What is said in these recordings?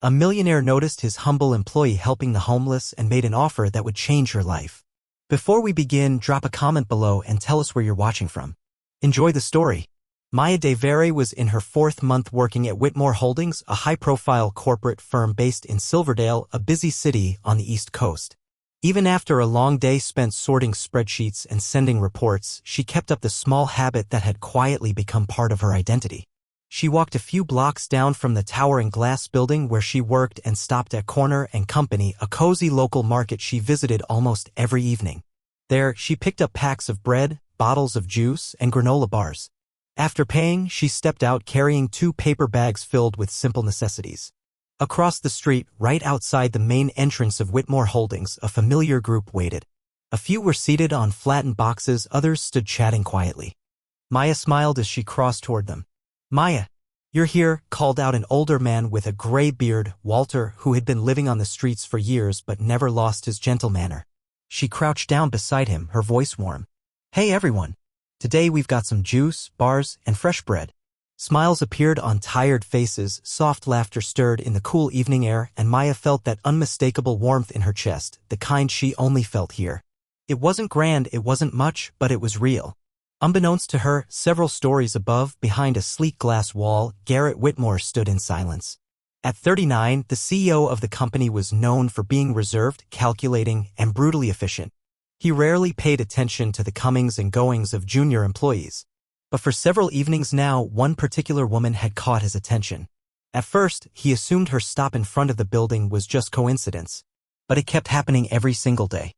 A millionaire noticed his humble employee helping the homeless and made an offer that would change her life. Before we begin, drop a comment below and tell us where you're watching from. Enjoy the story. Maya Devere was in her 4th month working at Whitmore Holdings, a high-profile corporate firm based in Silverdale, a busy city on the East Coast. Even after a long day spent sorting spreadsheets and sending reports, she kept up the small habit that had quietly become part of her identity. She walked a few blocks down from the towering glass building where she worked and stopped at Corner and Company, a cozy local market she visited almost every evening. There, she picked up packs of bread, bottles of juice, and granola bars. After paying, she stepped out carrying 2 paper bags filled with simple necessities. Across the street, right outside the main entrance of Whitmore Holdings, a familiar group waited. A few were seated on flattened boxes, others stood chatting quietly. Maya smiled as she crossed toward them. "Maya, you're here," called out an older man with a gray beard, Walter, who had been living on the streets for years but never lost his gentle manner. She crouched down beside him, her voice warm. "Hey everyone. Today we've got some juice, bars, and fresh bread." Smiles appeared on tired faces, soft laughter stirred in the cool evening air, and Maya felt that unmistakable warmth in her chest, the kind she only felt here. It wasn't grand, it wasn't much, but it was real. Unbeknownst to her, several stories above, behind a sleek glass wall, Garrett Whitmore stood in silence. At 39, the CEO of the company was known for being reserved, calculating, and brutally efficient. He rarely paid attention to the comings and goings of junior employees. But for several evenings now, one particular woman had caught his attention. At first, he assumed her stop in front of the building was just coincidence. But it kept happening every single day.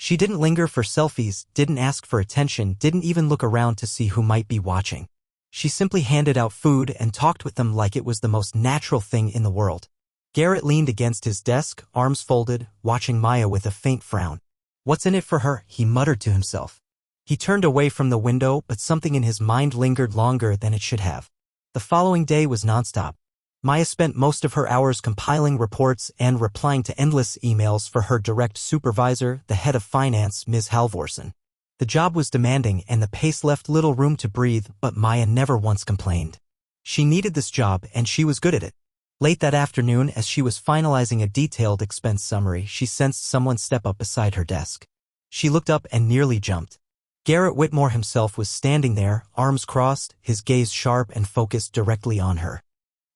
She didn't linger for selfies, didn't ask for attention, didn't even look around to see who might be watching. She simply handed out food and talked with them like it was the most natural thing in the world. Garrett leaned against his desk, arms folded, watching Maya with a faint frown. "What's in it for her?" he muttered to himself. He turned away from the window, but something in his mind lingered longer than it should have. The following day was nonstop. Maya spent most of her hours compiling reports and replying to endless emails for her direct supervisor, the head of finance, Ms. Halvorsen. The job was demanding and the pace left little room to breathe, but Maya never once complained. She needed this job and she was good at it. Late that afternoon, as she was finalizing a detailed expense summary, she sensed someone step up beside her desk. She looked up and nearly jumped. Garrett Whitmore himself was standing there, arms crossed, his gaze sharp and focused directly on her.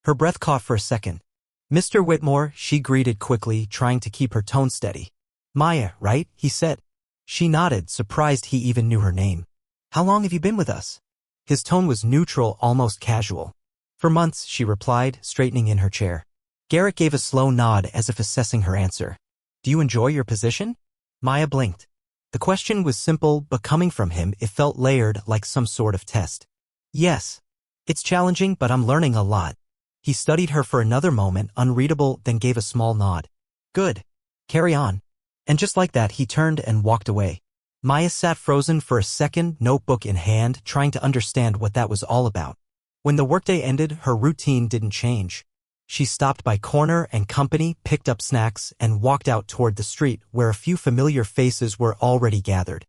Her breath caught for a second. "Mr. Whitmore," she greeted quickly, trying to keep her tone steady. "Maya, right?" he said. She nodded, surprised he even knew her name. "How long have you been with us?" His tone was neutral, almost casual. "For months," she replied, straightening in her chair. Garrett gave a slow nod as if assessing her answer. "Do you enjoy your position?" Maya blinked. The question was simple, but coming from him, it felt layered, like some sort of test. "Yes. It's challenging, but I'm learning a lot." He studied her for another moment, unreadable, then gave a small nod. "Good. Carry on." And just like that, he turned and walked away. Maya sat frozen for a second, notebook in hand, trying to understand what that was all about. When the workday ended, her routine didn't change. She stopped by Corner and Company, picked up snacks, and walked out toward the street, where a few familiar faces were already gathered.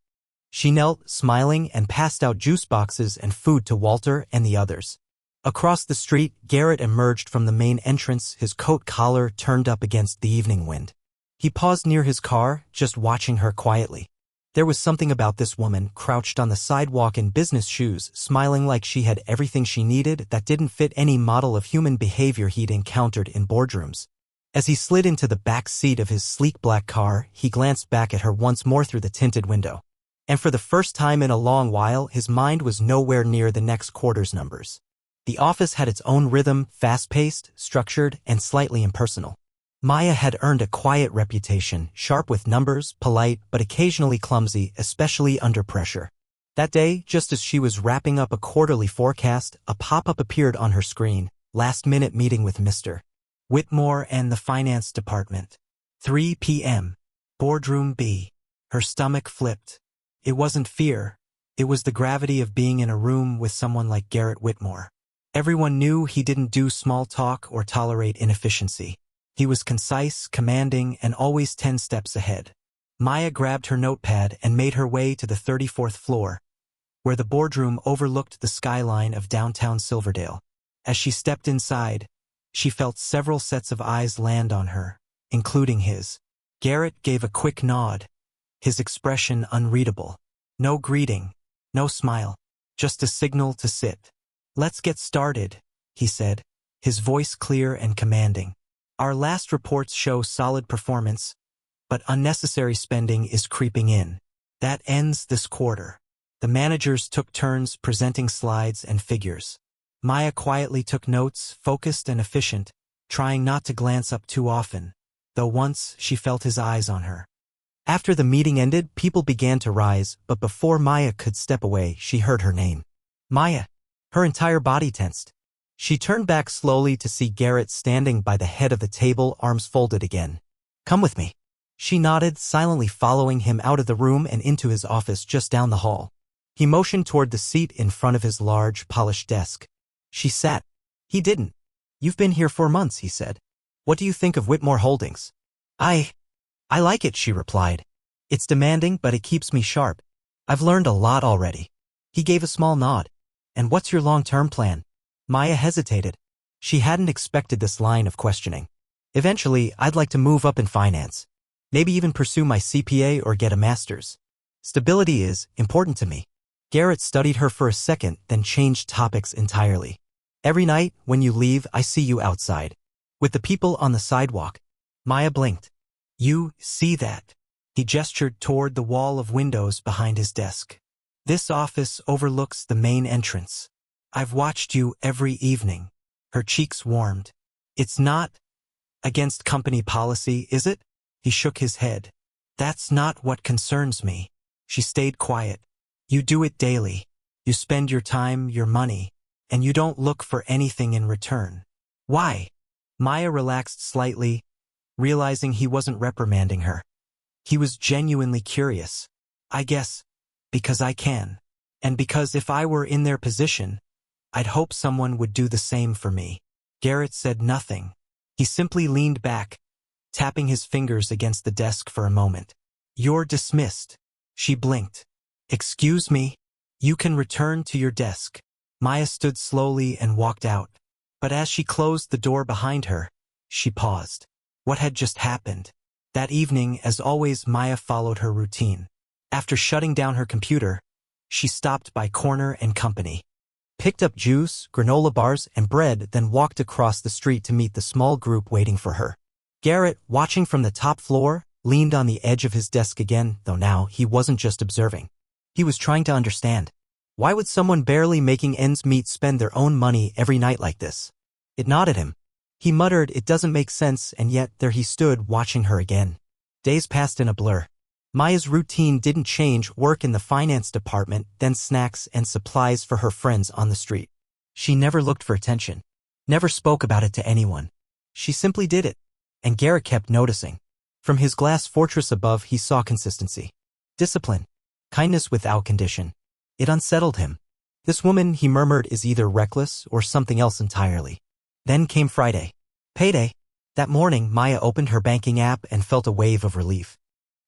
She knelt, smiling, and passed out juice boxes and food to Walter and the others. Across the street, Garrett emerged from the main entrance, his coat collar turned up against the evening wind. He paused near his car, just watching her quietly. There was something about this woman, crouched on the sidewalk in business shoes, smiling like she had everything she needed, that didn't fit any model of human behavior he'd encountered in boardrooms. As he slid into the back seat of his sleek black car, he glanced back at her once more through the tinted window. And for the first time in a long while, his mind was nowhere near the next quarter's numbers. The office had its own rhythm, fast-paced, structured, and slightly impersonal. Maya had earned a quiet reputation, sharp with numbers, polite, but occasionally clumsy, especially under pressure. That day, just as she was wrapping up a quarterly forecast, a pop-up appeared on her screen. Last-minute meeting with Mr. Whitmore and the finance department. 3 p.m. Boardroom B. Her stomach flipped. It wasn't fear. It was the gravity of being in a room with someone like Garrett Whitmore. Everyone knew he didn't do small talk or tolerate inefficiency. He was concise, commanding, and always 10 steps ahead. Maya grabbed her notepad and made her way to the 34th floor, where the boardroom overlooked the skyline of downtown Silverdale. As she stepped inside, She felt several sets of eyes land on her, including his. Garrett gave a quick nod, his expression unreadable. No greeting, no smile, just a signal to sit. "Let's get started," he said, his voice clear and commanding. "Our last reports show solid performance, but unnecessary spending is creeping in. That ends this quarter." The managers took turns presenting slides and figures. Maya quietly took notes, focused and efficient, trying not to glance up too often, though once she felt his eyes on her. After the meeting ended, people began to rise, but before Maya could step away, she heard her name. Maya. Her entire body tensed. She turned back slowly to see Garrett standing by the head of the table, arms folded again. "Come with me." She nodded, silently following him out of the room and into his office just down the hall. He motioned toward the seat in front of his large, polished desk. She sat. He didn't. "You've been here 4 months," he said. "What do you think of Whitmore Holdings?" I like it," she replied. "It's demanding, but it keeps me sharp. I've learned a lot already." He gave a small nod. "And what's your long-term plan?" Maya hesitated. She hadn't expected this line of questioning. "Eventually, I'd like to move up in finance. Maybe even pursue my CPA or get a master's. Stability is important to me." Garrett studied her for a second, then changed topics entirely. "Every night, when you leave, I see you outside. With the people on the sidewalk." Maya blinked. "You see that?" He gestured toward the wall of windows behind his desk. "This office overlooks the main entrance. I've watched you every evening." Her cheeks warmed. "It's not against company policy, is it?" He shook his head. "That's not what concerns me." She stayed quiet. "You do it daily. You spend your time, your money, and you don't look for anything in return. Why?" Maya relaxed slightly, realizing he wasn't reprimanding her. He was genuinely curious. "I guess, because I can. And because if I were in their position, I'd hope someone would do the same for me." Garrett said nothing. He simply leaned back, tapping his fingers against the desk for a moment. "You're dismissed." She blinked. "Excuse me?" "You can return to your desk." Maya stood slowly and walked out. But as she closed the door behind her, she paused. What had just happened? That evening, as always, Maya followed her routine. After shutting down her computer, she stopped by Corner and Company, picked up juice, granola bars, and bread, then walked across the street to meet the small group waiting for her. Garrett, watching from the top floor, leaned on the edge of his desk again, though now he wasn't just observing. He was trying to understand. Why would someone barely making ends meet spend their own money every night like this? It gnawed at him. He muttered, "It doesn't make sense," and yet there he stood watching her again. Days passed in a blur. Maya's routine didn't change: work in the finance department, then snacks and supplies for her friends on the street. She never looked for attention, never spoke about it to anyone. She simply did it. And Garrett kept noticing. From his glass fortress above, he saw consistency, discipline, kindness without condition. It unsettled him. This woman, he murmured, is either reckless or something else entirely. Then came Friday. Payday. That morning, Maya opened her banking app and felt a wave of relief.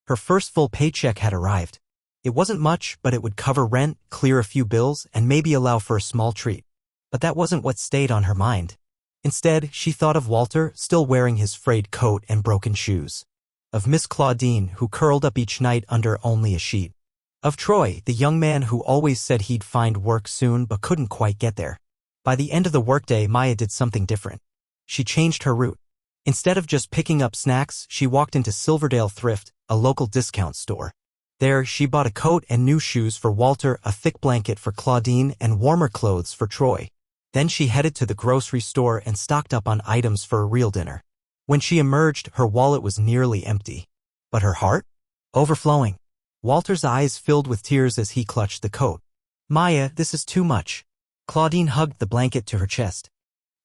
Her first full paycheck had arrived. It wasn't much, but it would cover rent, clear a few bills, and maybe allow for a small treat. But that wasn't what stayed on her mind. Instead, she thought of Walter, still wearing his frayed coat and broken shoes. Of Miss Claudine, who curled up each night under only a sheet. Of Troy, the young man who always said he'd find work soon but couldn't quite get there. By the end of the workday, Maya did something different. She changed her route. Instead of just picking up snacks, she walked into Silverdale Thrift, a local discount store. There, she bought a coat and new shoes for Walter, a thick blanket for Claudine, and warmer clothes for Troy. Then she headed to the grocery store and stocked up on items for a real dinner. When she emerged, her wallet was nearly empty. But her heart? Overflowing. Walter's eyes filled with tears as he clutched the coat. "Maya, this is too much." Claudine hugged the blanket to her chest.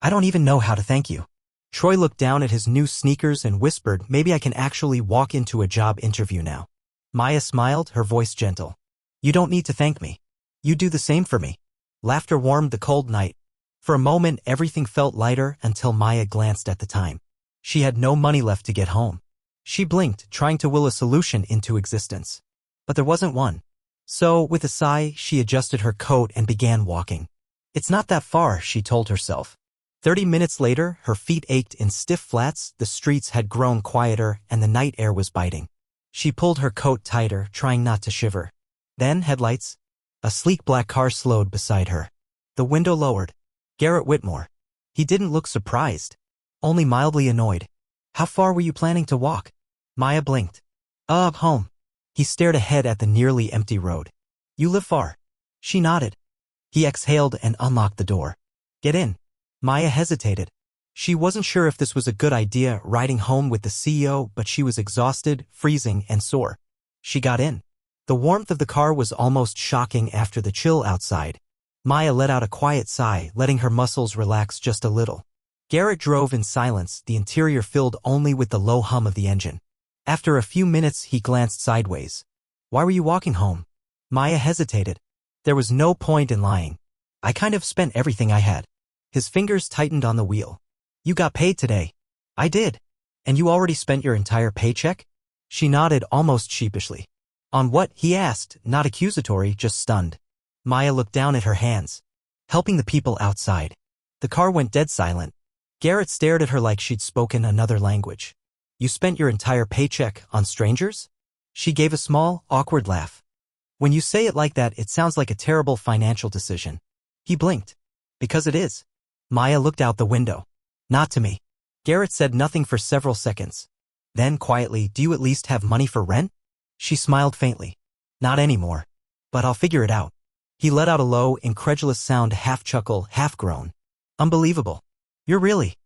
"I don't even know how to thank you." Troy looked down at his new sneakers and whispered, "Maybe I can actually walk into a job interview now." Maya smiled, her voice gentle. "You don't need to thank me. You do the same for me." Laughter warmed the cold night. For a moment, everything felt lighter until Maya glanced at the time. She had no money left to get home. She blinked, trying to will a solution into existence. But there wasn't one. So, with a sigh, she adjusted her coat and began walking. "It's not that far," she told herself. 30 minutes later, her feet ached in stiff flats, the streets had grown quieter, and the night air was biting. She pulled her coat tighter, trying not to shiver. Then, headlights. A sleek black car slowed beside her. The window lowered. Garrett Whitmore. He didn't look surprised. Only mildly annoyed. How far were you planning to walk? Maya blinked. Home. He stared ahead at the nearly empty road. You live far. She nodded. He exhaled and unlocked the door. Get in. Maya hesitated. She wasn't sure if this was a good idea, riding home with the CEO, but she was exhausted, freezing, and sore. She got in. The warmth of the car was almost shocking after the chill outside. Maya let out a quiet sigh, letting her muscles relax just a little. Garrett drove in silence, the interior filled only with the low hum of the engine. After a few minutes, he glanced sideways. Why were you walking home? Maya hesitated. There was no point in lying. I kind of spent everything I had. His fingers tightened on the wheel. You got paid today. I did. And you already spent your entire paycheck? She nodded almost sheepishly. On what? He asked, not accusatory, just stunned. Maya looked down at her hands. Helping the people outside. The car went dead silent. Garrett stared at her like she'd spoken another language. You spent your entire paycheck on strangers? She gave a small, awkward laugh. When you say it like that, it sounds like a terrible financial decision. He blinked. Because it is. Maya looked out the window. Not to me. Garrett said nothing for several seconds. Then, quietly, do you at least have money for rent? She smiled faintly. Not anymore. But I'll figure it out. He let out a low, incredulous sound, half chuckle, half groan. Unbelievable. You're really.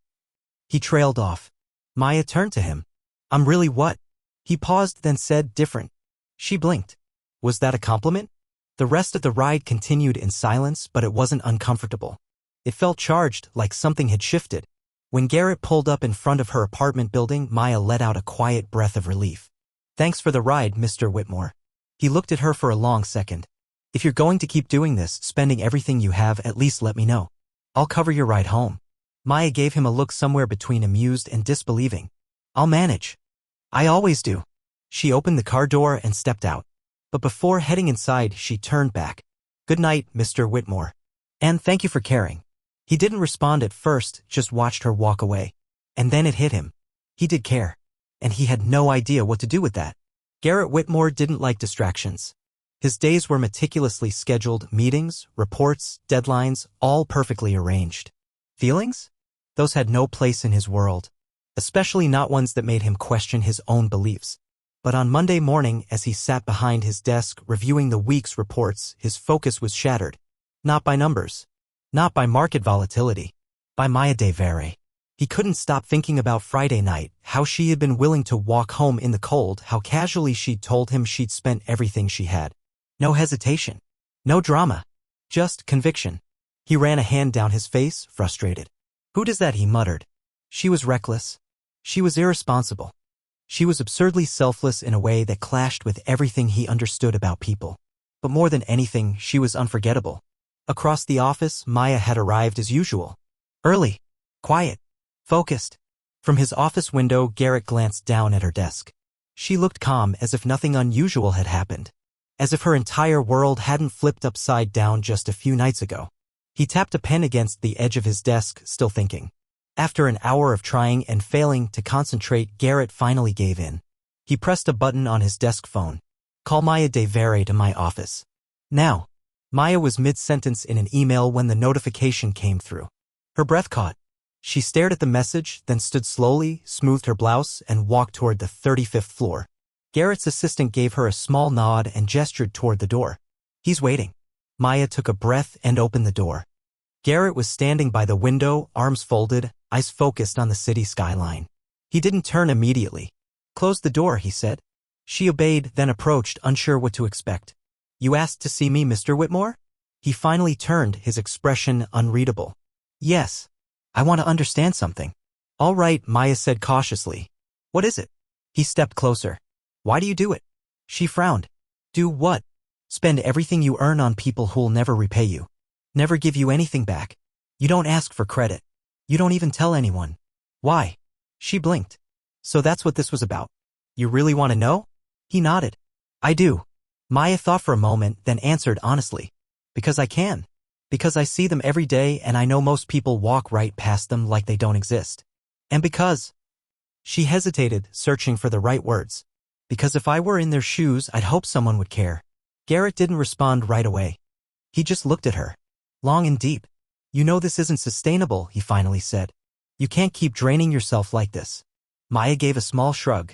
He trailed off. Maya turned to him. I'm really what? He paused, then said, different. She blinked. Was that a compliment? The rest of the ride continued in silence, but it wasn't uncomfortable. It felt charged, like something had shifted. When Garrett pulled up in front of her apartment building, Maya let out a quiet breath of relief. Thanks for the ride, Mr. Whitmore. He looked at her for a long second. If you're going to keep doing this, spending everything you have, at least let me know. I'll cover your ride home. Maya gave him a look somewhere between amused and disbelieving. I'll manage. I always do. She opened the car door and stepped out. But before heading inside, she turned back. Good night, Mr. Whitmore. And thank you for caring. He didn't respond at first, just watched her walk away. And then it hit him. He did care. And he had no idea what to do with that. Garrett Whitmore didn't like distractions. His days were meticulously scheduled, meetings, reports, deadlines, all perfectly arranged. Feelings? Those had no place in his world. Especially not ones that made him question his own beliefs. But on Monday morning, as he sat behind his desk reviewing the week's reports, his focus was shattered. Not by numbers. Not by market volatility. By Maya Devere. He couldn't stop thinking about Friday night, how she had been willing to walk home in the cold, how casually she'd told him she'd spent everything she had. No hesitation. No drama. Just conviction. He ran a hand down his face, frustrated. Who does that? He muttered. She was reckless. She was irresponsible. She was absurdly selfless in a way that clashed with everything he understood about people. But more than anything, she was unforgettable. Across the office, Maya had arrived as usual. Early. Quiet. Focused. From his office window, Garrett glanced down at her desk. She looked calm, as if nothing unusual had happened. As if her entire world hadn't flipped upside down just a few nights ago. He tapped a pen against the edge of his desk, still thinking. After an hour of trying and failing to concentrate, Garrett finally gave in. He pressed a button on his desk phone. Call Maya Devere to my office. Now. Maya was mid-sentence in an email when the notification came through. Her breath caught. She stared at the message, then stood slowly, smoothed her blouse, and walked toward the 35th floor. Garrett's assistant gave her a small nod and gestured toward the door. He's waiting. Maya took a breath and opened the door. Garrett was standing by the window, arms folded, eyes focused on the city skyline. He didn't turn immediately. Close the door, he said. She obeyed, then approached, unsure what to expect. You asked to see me, Mr. Whitmore? He finally turned, his expression unreadable. Yes. I want to understand something. All right, Maya said cautiously. What is it? He stepped closer. Why do you do it? She frowned. Do what? Spend everything you earn on people who'll never repay you. Never give you anything back. You don't ask for credit. You don't even tell anyone. Why? She blinked. So that's what this was about. You really want to know? He nodded. I do. Maya thought for a moment, then answered honestly. Because I can. Because I see them every day and I know most people walk right past them like they don't exist. And because... She hesitated, searching for the right words. Because if I were in their shoes, I'd hope someone would care. Garrett didn't respond right away. He just looked at her. Long and deep. You know this isn't sustainable, he finally said. You can't keep draining yourself like this. Maya gave a small shrug.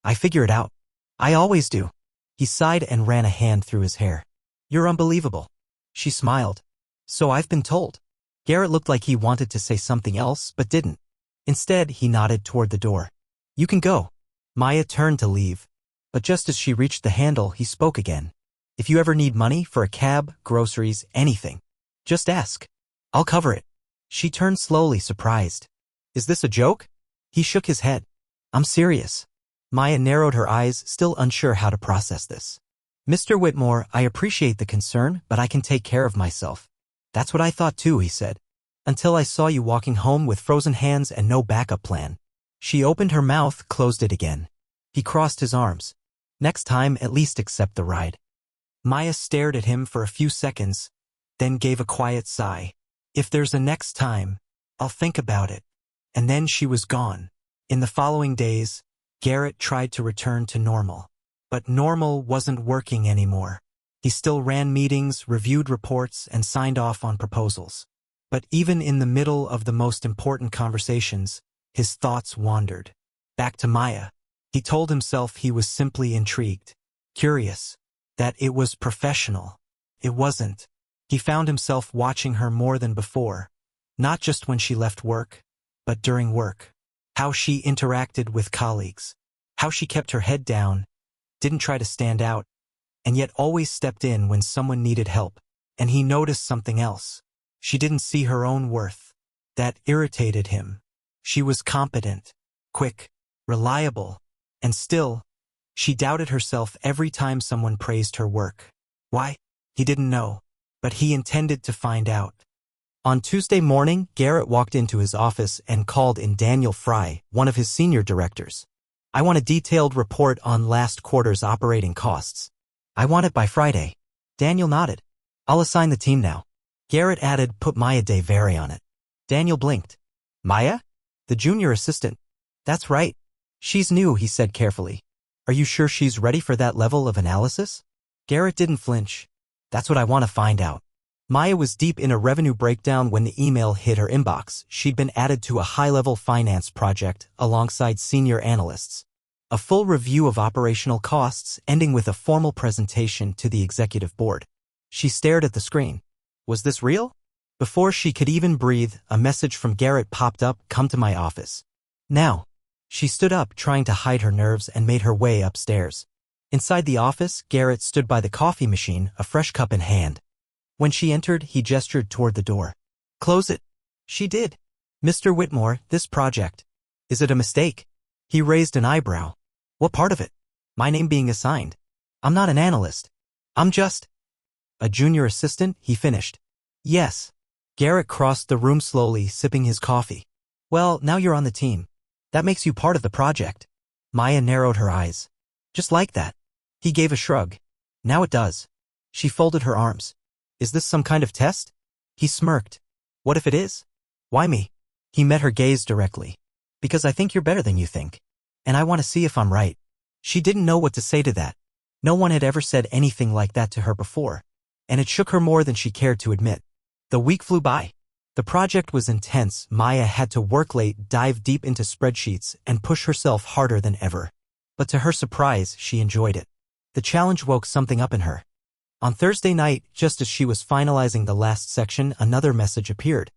I figure it out. I always do. He sighed and ran a hand through his hair. You're unbelievable. She smiled. So I've been told. Garrett looked like he wanted to say something else, but didn't. Instead, he nodded toward the door. You can go. Maya turned to leave. But just as she reached the handle, he spoke again. If you ever need money for a cab, groceries, anything, just ask. I'll cover it. She turned slowly, surprised. Is this a joke? He shook his head. I'm serious. Maya narrowed her eyes, still unsure how to process this. Mr. Whitmore, I appreciate the concern, but I can take care of myself. That's what I thought too, he said. Until I saw you walking home with frozen hands and no backup plan. She opened her mouth, closed it again. He crossed his arms. Next time, at least accept the ride. Maya stared at him for a few seconds, then gave a quiet sigh. If there's a next time, I'll think about it. And then she was gone. In the following days, Garrett tried to return to normal. But normal wasn't working anymore. He still ran meetings, reviewed reports, and signed off on proposals. But even in the middle of the most important conversations, his thoughts wandered. Back to Maya. He told himself he was simply intrigued, curious, that it was professional. It wasn't. He found himself watching her more than before, not just when she left work, but during work. How she interacted with colleagues, how she kept her head down, didn't try to stand out, and yet always stepped in when someone needed help. And he noticed something else. She didn't see her own worth. That irritated him. She was competent, quick, reliable, and still, she doubted herself every time someone praised her work. Why? He didn't know, but he intended to find out. On Tuesday morning, Garrett walked into his office and called in Daniel Fry, one of his senior directors. I want a detailed report on last quarter's operating costs. I want it by Friday. Daniel nodded. I'll assign the team now. Garrett added, put Maya Devere on it. Daniel blinked. Maya? The junior assistant. That's right. She's new, he said carefully. Are you sure she's ready for that level of analysis? Garrett didn't flinch. That's what I want to find out. Maya was deep in a revenue breakdown when the email hit her inbox. She'd been added to a high-level finance project alongside senior analysts. A full review of operational costs, ending with a formal presentation to the executive board. She stared at the screen. Was this real? Before she could even breathe, a message from Garrett popped up, come to my office. Now. She stood up, trying to hide her nerves, and made her way upstairs. Inside the office, Garrett stood by the coffee machine, a fresh cup in hand. When she entered, he gestured toward the door. Close it. She did. Mr. Whitmore, this project. Is it a mistake? He raised an eyebrow. What part of it? My name being assigned. I'm not an analyst. I'm just a junior assistant, he finished. Yes. Garrett crossed the room slowly, sipping his coffee. Well, now you're on the team. That makes you part of the project. Maya narrowed her eyes. Just like that. He gave a shrug. Now it does. She folded her arms. Is this some kind of test? He smirked. What if it is? Why me? He met her gaze directly. Because I think you're better than you think. And I want to see if I'm right. She didn't know what to say to that. No one had ever said anything like that to her before. And it shook her more than she cared to admit. The week flew by. The project was intense. Maya had to work late, dive deep into spreadsheets, and push herself harder than ever. But to her surprise, she enjoyed it. The challenge woke something up in her. On Thursday night, just as she was finalizing the last section, another message appeared.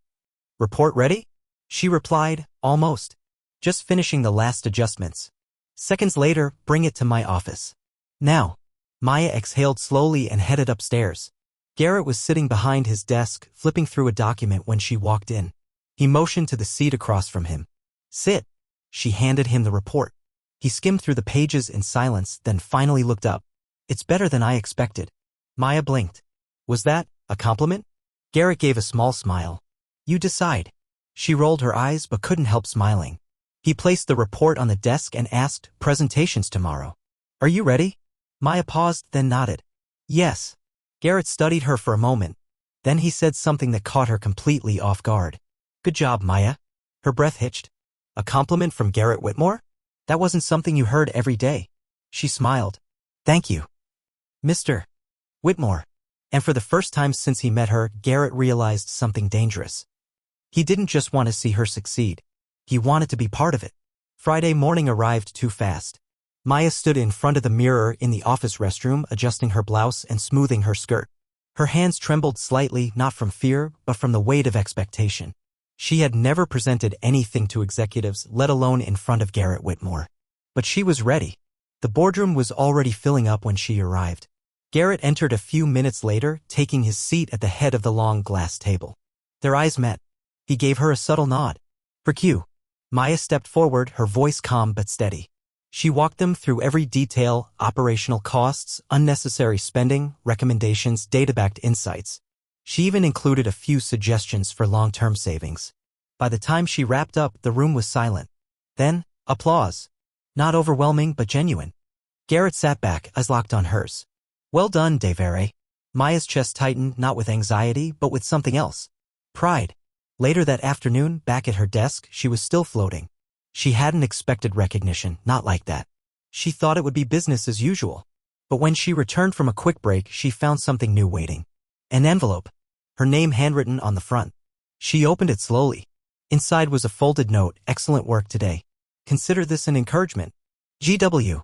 Report ready? She replied, almost. Just finishing the last adjustments. Seconds later, bring it to my office. Now. Maya exhaled slowly and headed upstairs. Garrett was sitting behind his desk, flipping through a document when she walked in. He motioned to the seat across from him. Sit. She handed him the report. He skimmed through the pages in silence, then finally looked up. It's better than I expected. Maya blinked. Was that a compliment? Garrett gave a small smile. You decide. She rolled her eyes but couldn't help smiling. He placed the report on the desk and asked, presentations tomorrow. Are you ready? Maya paused, then nodded. Yes. Garrett studied her for a moment. Then he said something that caught her completely off guard. "Good job, Maya." Her breath hitched. A compliment from Garrett Whitmore? That wasn't something you heard every day. She smiled. "Thank you, Mr. Whitmore." And for the first time since he met her, Garrett realized something dangerous. He didn't just want to see her succeed. He wanted to be part of it. Friday morning arrived too fast. Maya stood in front of the mirror in the office restroom, adjusting her blouse and smoothing her skirt. Her hands trembled slightly, not from fear, but from the weight of expectation. She had never presented anything to executives, let alone in front of Garrett Whitmore. But she was ready. The boardroom was already filling up when she arrived. Garrett entered a few minutes later, taking his seat at the head of the long glass table. Their eyes met. He gave her a subtle nod. "For Q." Maya stepped forward, her voice calm but steady. She walked them through every detail: operational costs, unnecessary spending, recommendations, data-backed insights. She even included a few suggestions for long-term savings. By the time she wrapped up, the room was silent. Then, applause. Not overwhelming but genuine. Garrett sat back, eyes locked on hers. "Well done, Devere." Maya's chest tightened, not with anxiety, but with something else. Pride. Later that afternoon, back at her desk, she was still floating. She hadn't expected recognition, not like that. She thought it would be business as usual. But when she returned from a quick break, she found something new waiting. An envelope. Her name handwritten on the front. She opened it slowly. Inside was a folded note: "Excellent work today. Consider this an encouragement. GW."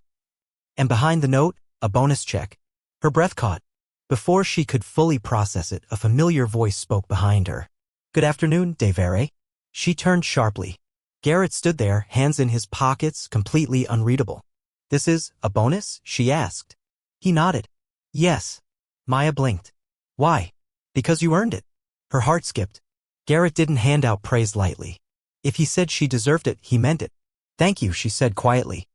And behind the note, a bonus check. Her breath caught. Before she could fully process it, a familiar voice spoke behind her. "Good afternoon, Devere." She turned sharply. Garrett stood there, hands in his pockets, completely unreadable. "This is a bonus?" she asked. He nodded. "Yes." Maya blinked. "Why?" "Because you earned it." Her heart skipped. Garrett didn't hand out praise lightly. If he said she deserved it, he meant it. "Thank you," she said quietly.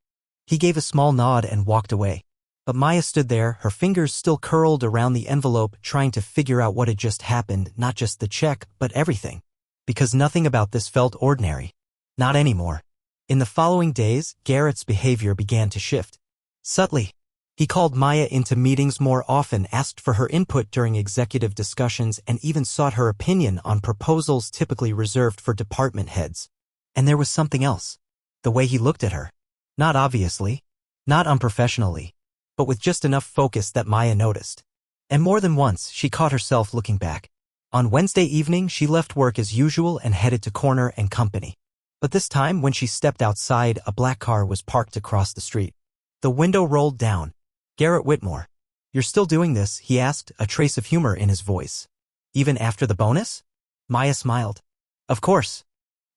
He gave a small nod and walked away. But Maya stood there, her fingers still curled around the envelope, trying to figure out what had just happened, not just the check, but everything. Because nothing about this felt ordinary. Not anymore. In the following days, Garrett's behavior began to shift. Subtly. He called Maya into meetings more often, asked for her input during executive discussions, and even sought her opinion on proposals typically reserved for department heads. And there was something else. The way he looked at her. Not obviously. Not unprofessionally. But with just enough focus that Maya noticed. And more than once, she caught herself looking back. On Wednesday evening, she left work as usual and headed to Corner and Company. But this time, when she stepped outside, a black car was parked across the street. The window rolled down. "Garrett Whitmore. You're still doing this?" he asked, a trace of humor in his voice. "Even after the bonus?" Maya smiled. "Of course."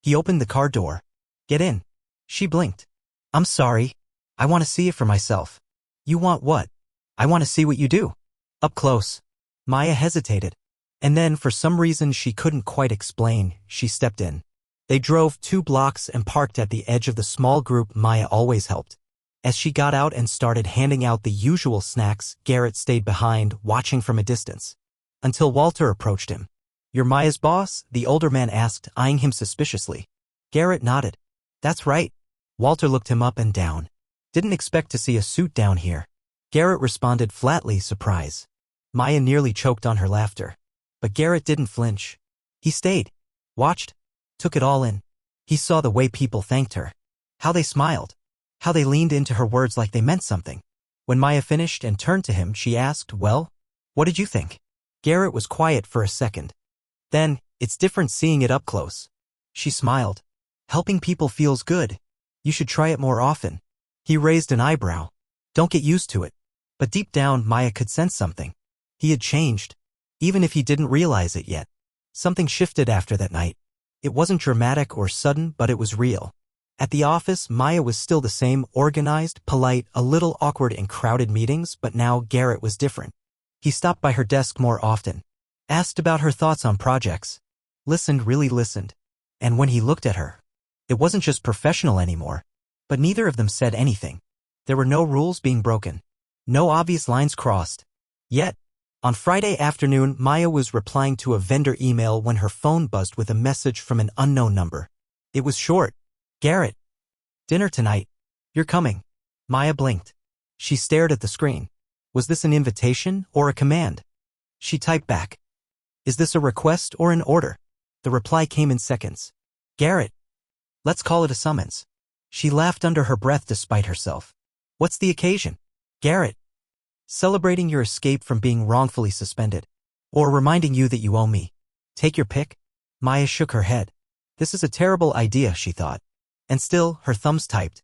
He opened the car door. "Get in." She blinked. "I'm sorry. I want to see it for myself." "You want what?" "I want to see what you do. Up close." Maya hesitated. And then, for some reason she couldn't quite explain, she stepped in. They drove 2 blocks and parked at the edge of the small group Maya always helped. As she got out and started handing out the usual snacks, Garrett stayed behind, watching from a distance. Until Walter approached him. "You're Maya's boss?" the older man asked, eyeing him suspiciously. Garrett nodded. "That's right." Walter looked him up and down. "Didn't expect to see a suit down here." Garrett responded flatly, surprise. Maya nearly choked on her laughter. But Garrett didn't flinch. He stayed. Watched. Took it all in. He saw the way people thanked her. How they smiled. How they leaned into her words like they meant something. When Maya finished and turned to him, she asked, "Well, what did you think?" Garrett was quiet for a second. Then, "It's different seeing it up close." She smiled. "Helping people feels good. You should try it more often." He raised an eyebrow. "Don't get used to it." But deep down, Maya could sense something. He had changed. Even if he didn't realize it yet. Something shifted after that night. It wasn't dramatic or sudden, but it was real. At the office, Maya was still the same, organized, polite, a little awkward in crowded meetings, but now Garrett was different. He stopped by her desk more often. Asked about her thoughts on projects. Really listened. And when he looked at her, it wasn't just professional anymore. But neither of them said anything. There were no rules being broken. No obvious lines crossed. Yet, on Friday afternoon, Maya was replying to a vendor email when her phone buzzed with a message from an unknown number. It was short. "Garrett. Dinner tonight. You're coming." Maya blinked. She stared at the screen. Was this an invitation or a command? She typed back. Is this a request or an order? The reply came in seconds. Garrett. Let's call it a summons. She laughed under her breath despite herself. What's the occasion? Garrett. Celebrating your escape from being wrongfully suspended. Or reminding you that you owe me. Take your pick. Maya shook her head. This is a terrible idea, she thought. And still, her thumbs typed.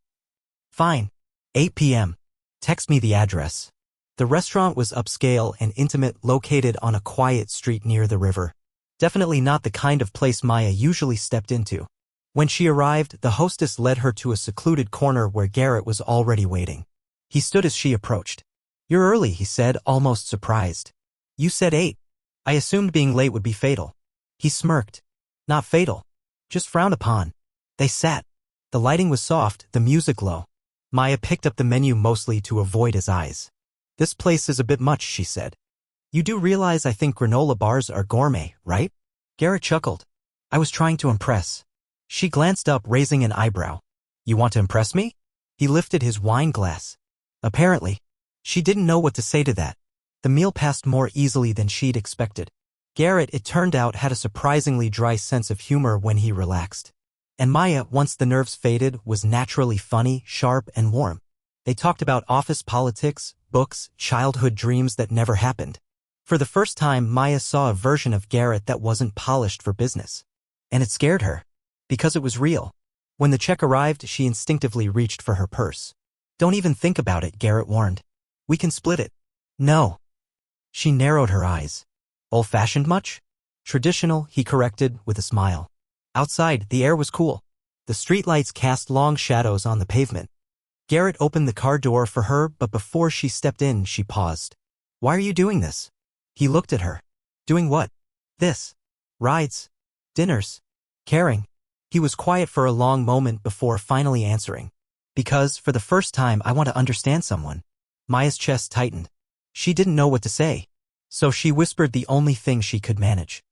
Fine. 8 p.m. Text me the address. The restaurant was upscale and intimate, located on a quiet street near the river. Definitely not the kind of place Maya usually stepped into. When she arrived, the hostess led her to a secluded corner where Garrett was already waiting. He stood as she approached. You're early, he said, almost surprised. You said 8. I assumed being late would be fatal. He smirked. Not fatal. Just frowned upon. They sat. The lighting was soft, the music low. Maya picked up the menu mostly to avoid his eyes. This place is a bit much, she said. You do realize I think granola bars are gourmet, right? Garrett chuckled. I was trying to impress. She glanced up, raising an eyebrow. You want to impress me? He lifted his wine glass. Apparently. She didn't know what to say to that. The meal passed more easily than she'd expected. Garrett, it turned out, had a surprisingly dry sense of humor when he relaxed. And Maya, once the nerves faded, was naturally funny, sharp, and warm. They talked about office politics, books, childhood dreams that never happened. For the first time, Maya saw a version of Garrett that wasn't polished for business. And it scared her. Because it was real. When the check arrived, she instinctively reached for her purse. Don't even think about it, Garrett warned. We can split it. No. She narrowed her eyes. Old-fashioned much? Traditional, he corrected with a smile. Outside, the air was cool. The streetlights cast long shadows on the pavement. Garrett opened the car door for her, but before she stepped in, she paused. Why are you doing this? He looked at her. Doing what? This. Rides. Dinners. Caring. He was quiet for a long moment before finally answering. Because, for the first time, I want to understand someone. Maya's chest tightened. She didn't know what to say. So she whispered the only thing she could manage.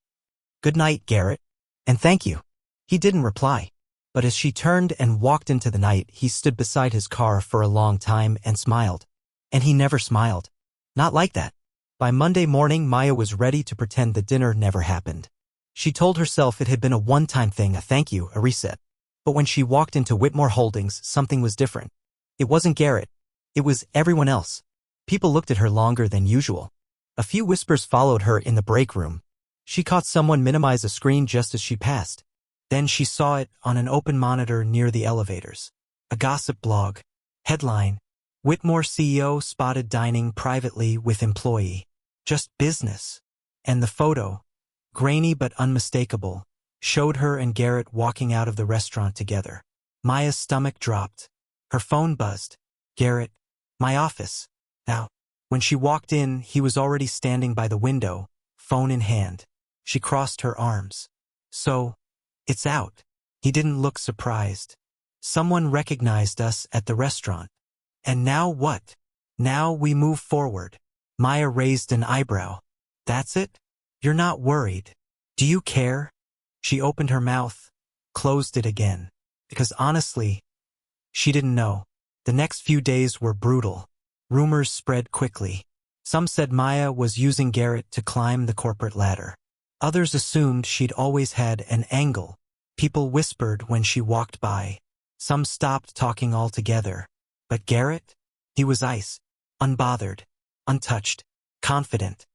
Good night, Garrett. And thank you. He didn't reply. But as she turned and walked into the night, he stood beside his car for a long time and smiled. And he never smiled. Not like that. By Monday morning, Maya was ready to pretend the dinner never happened. She told herself it had been a one-time thing, a thank you, a reset. But when she walked into Whitmore Holdings, something was different. It wasn't Garrett. It was everyone else. People looked at her longer than usual. A few whispers followed her in the break room. She caught someone minimize a screen just as she passed. Then she saw it on an open monitor near the elevators. A gossip blog. Headline: Whitmore CEO spotted dining privately with employee. Just business. And the photo, grainy but unmistakable, showed her and Garrett walking out of the restaurant together. Maya's stomach dropped. Her phone buzzed. Garrett. My office. Now. When she walked in, he was already standing by the window, phone in hand. She crossed her arms. So, it's out. He didn't look surprised. Someone recognized us at the restaurant. And now what? Now we move forward. Maya raised an eyebrow. That's it? You're not worried. Do you care? She opened her mouth, closed it again. Because honestly, she didn't know. The next few days were brutal. Rumors spread quickly. Some said Maya was using Garrett to climb the corporate ladder. Others assumed she'd always had an angle. People whispered when she walked by. Some stopped talking altogether. But Garrett? He was ice. Unbothered. Untouched. Confident.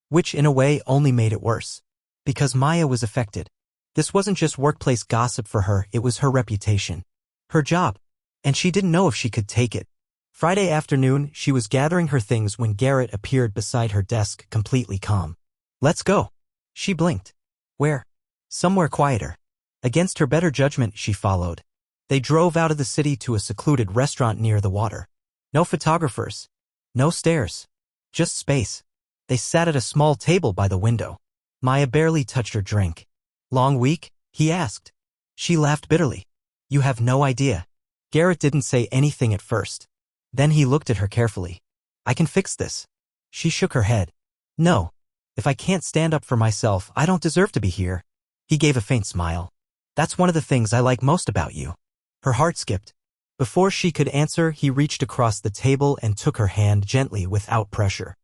Which in a way only made it worse. Because Maya was affected. This wasn't just workplace gossip for her, it was her reputation. Her job. And she didn't know if she could take it. Friday afternoon, she was gathering her things when Garrett appeared beside her desk, completely calm. Let's go. She blinked. Where? Somewhere quieter. Against her better judgment, she followed. They drove out of the city to a secluded restaurant near the water. No photographers. No stairs. Just space. They sat at a small table by the window. Maya barely touched her drink. Long week? He asked. She laughed bitterly. You have no idea. Garrett didn't say anything at first. Then he looked at her carefully. I can fix this. She shook her head. No. If I can't stand up for myself, I don't deserve to be here. He gave a faint smile. That's one of the things I like most about you. Her heart skipped. Before she could answer, he reached across the table and took her hand gently without pressure.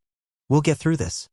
We'll get through this.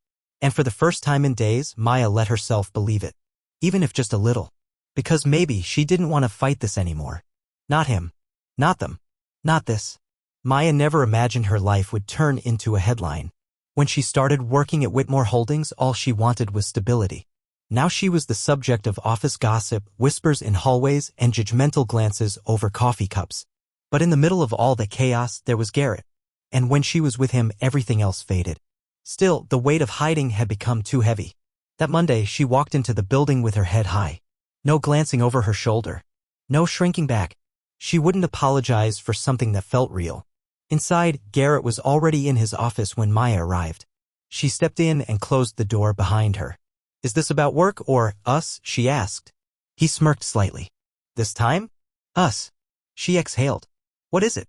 And for the first time in days, Maya let herself believe it. Even if just a little. Because maybe she didn't want to fight this anymore. Not him. Not them. Not this. Maya never imagined her life would turn into a headline. When she started working at Whitmore Holdings, all she wanted was stability. Now she was the subject of office gossip, whispers in hallways, and judgmental glances over coffee cups. But in the middle of all the chaos, there was Garrett. And when she was with him, everything else faded. Still, the weight of hiding had become too heavy. That Monday, she walked into the building with her head high. No glancing over her shoulder. No shrinking back. She wouldn't apologize for something that felt real. Inside, Garrett was already in his office when Maya arrived. She stepped in and closed the door behind her. "Is this about work or us?" she asked. He smirked slightly. "This time? Us." She exhaled. "What is it?"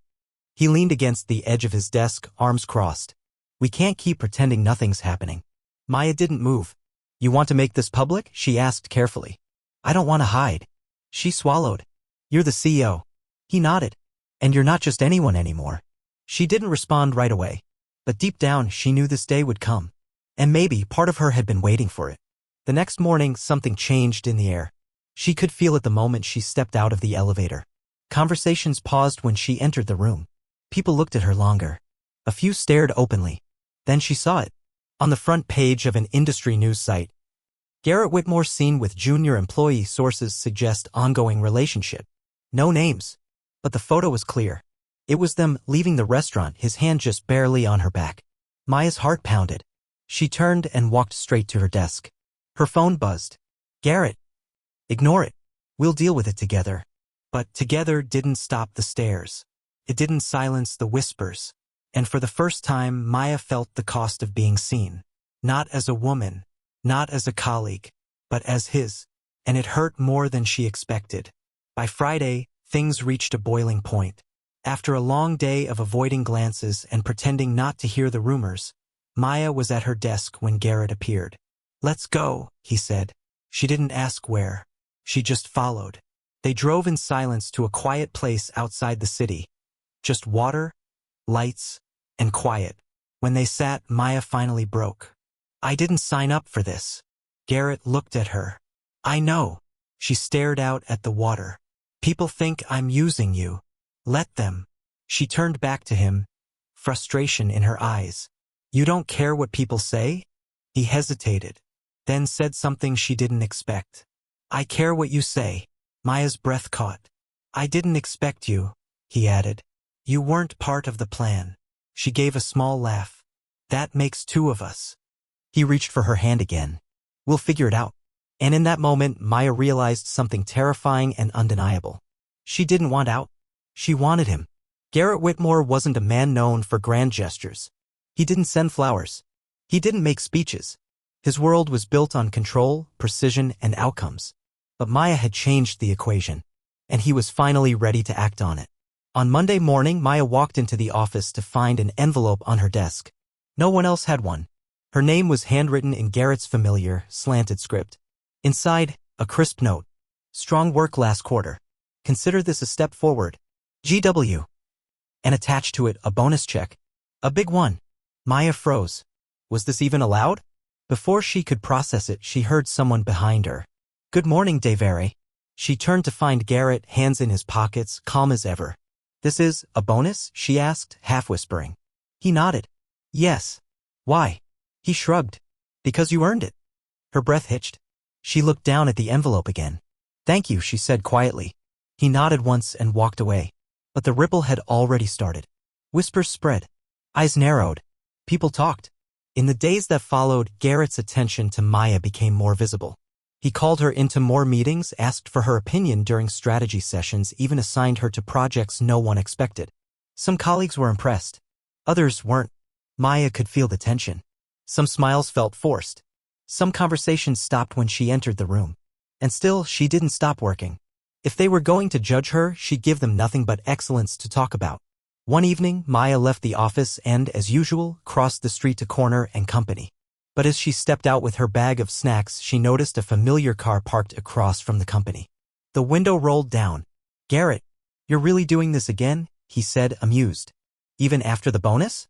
He leaned against the edge of his desk, arms crossed. "We can't keep pretending nothing's happening." Maya didn't move. "You want to make this public?" she asked carefully. "I don't want to hide." She swallowed. "You're the CEO." He nodded. "And you're not just anyone anymore." She didn't respond right away. But deep down, she knew this day would come. And maybe part of her had been waiting for it. The next morning, something changed in the air. She could feel it the moment she stepped out of the elevator. Conversations paused when she entered the room. People looked at her longer. A few stared openly. Then she saw it. On the front page of an industry news site. Garrett Whitmore seen with junior employee, sources suggest ongoing relationship. No names. But the photo was clear. It was them leaving the restaurant, his hand just barely on her back. Maya's heart pounded. She turned and walked straight to her desk. Her phone buzzed. "Garrett." "Ignore it. We'll deal with it together." But together didn't stop the stares. It didn't silence the whispers. And for the first time, Maya felt the cost of being seen. Not as a woman, not as a colleague, but as his. And it hurt more than she expected. By Friday, things reached a boiling point. After a long day of avoiding glances and pretending not to hear the rumors, Maya was at her desk when Garrett appeared. "Let's go," he said. She didn't ask where. She just followed. They drove in silence to a quiet place outside the city. Just water, lights, and quiet. When they sat, Maya finally broke. "I didn't sign up for this." Garrett looked at her. "I know." She stared out at the water. "People think I'm using you. Let them." She turned back to him, frustration in her eyes. "You don't care what people say?" He hesitated, then said something she didn't expect. "I care what you say." Maya's breath caught. "I didn't expect you," he added. "You weren't part of the plan." She gave a small laugh. "That makes two of us." He reached for her hand again. "We'll figure it out." And in that moment, Maya realized something terrifying and undeniable. She didn't want out. She wanted him. Garrett Whitmore wasn't a man known for grand gestures. He didn't send flowers. He didn't make speeches. His world was built on control, precision, and outcomes. But Maya had changed the equation. And he was finally ready to act on it. On Monday morning, Maya walked into the office to find an envelope on her desk. No one else had one. Her name was handwritten in Garrett's familiar, slanted script. Inside, a crisp note. "Strong work last quarter. Consider this a step forward. GW." And attached to it, a bonus check. A big one. Maya froze. Was this even allowed? Before she could process it, she heard someone behind her. "Good morning, Devere." She turned to find Garrett, hands in his pockets, calm as ever. "This is a bonus?" she asked, half whispering. He nodded. "Yes." "Why?" He shrugged. "Because you earned it." Her breath hitched. She looked down at the envelope again. "Thank you," she said quietly. He nodded once and walked away. But the ripple had already started. Whispers spread. Eyes narrowed. People talked. In the days that followed, Garrett's attention to Maya became more visible. He called her into more meetings, asked for her opinion during strategy sessions, even assigned her to projects no one expected. Some colleagues were impressed. Others weren't. Maya could feel the tension. Some smiles felt forced. Some conversations stopped when she entered the room. And still, she didn't stop working. If they were going to judge her, she'd give them nothing but excellence to talk about. One evening, Maya left the office and, as usual, crossed the street to Corner and Company. But as she stepped out with her bag of snacks, she noticed a familiar car parked across from the company. The window rolled down. "Garrett, you're really doing this again?" he said, amused. "Even after the bonus?"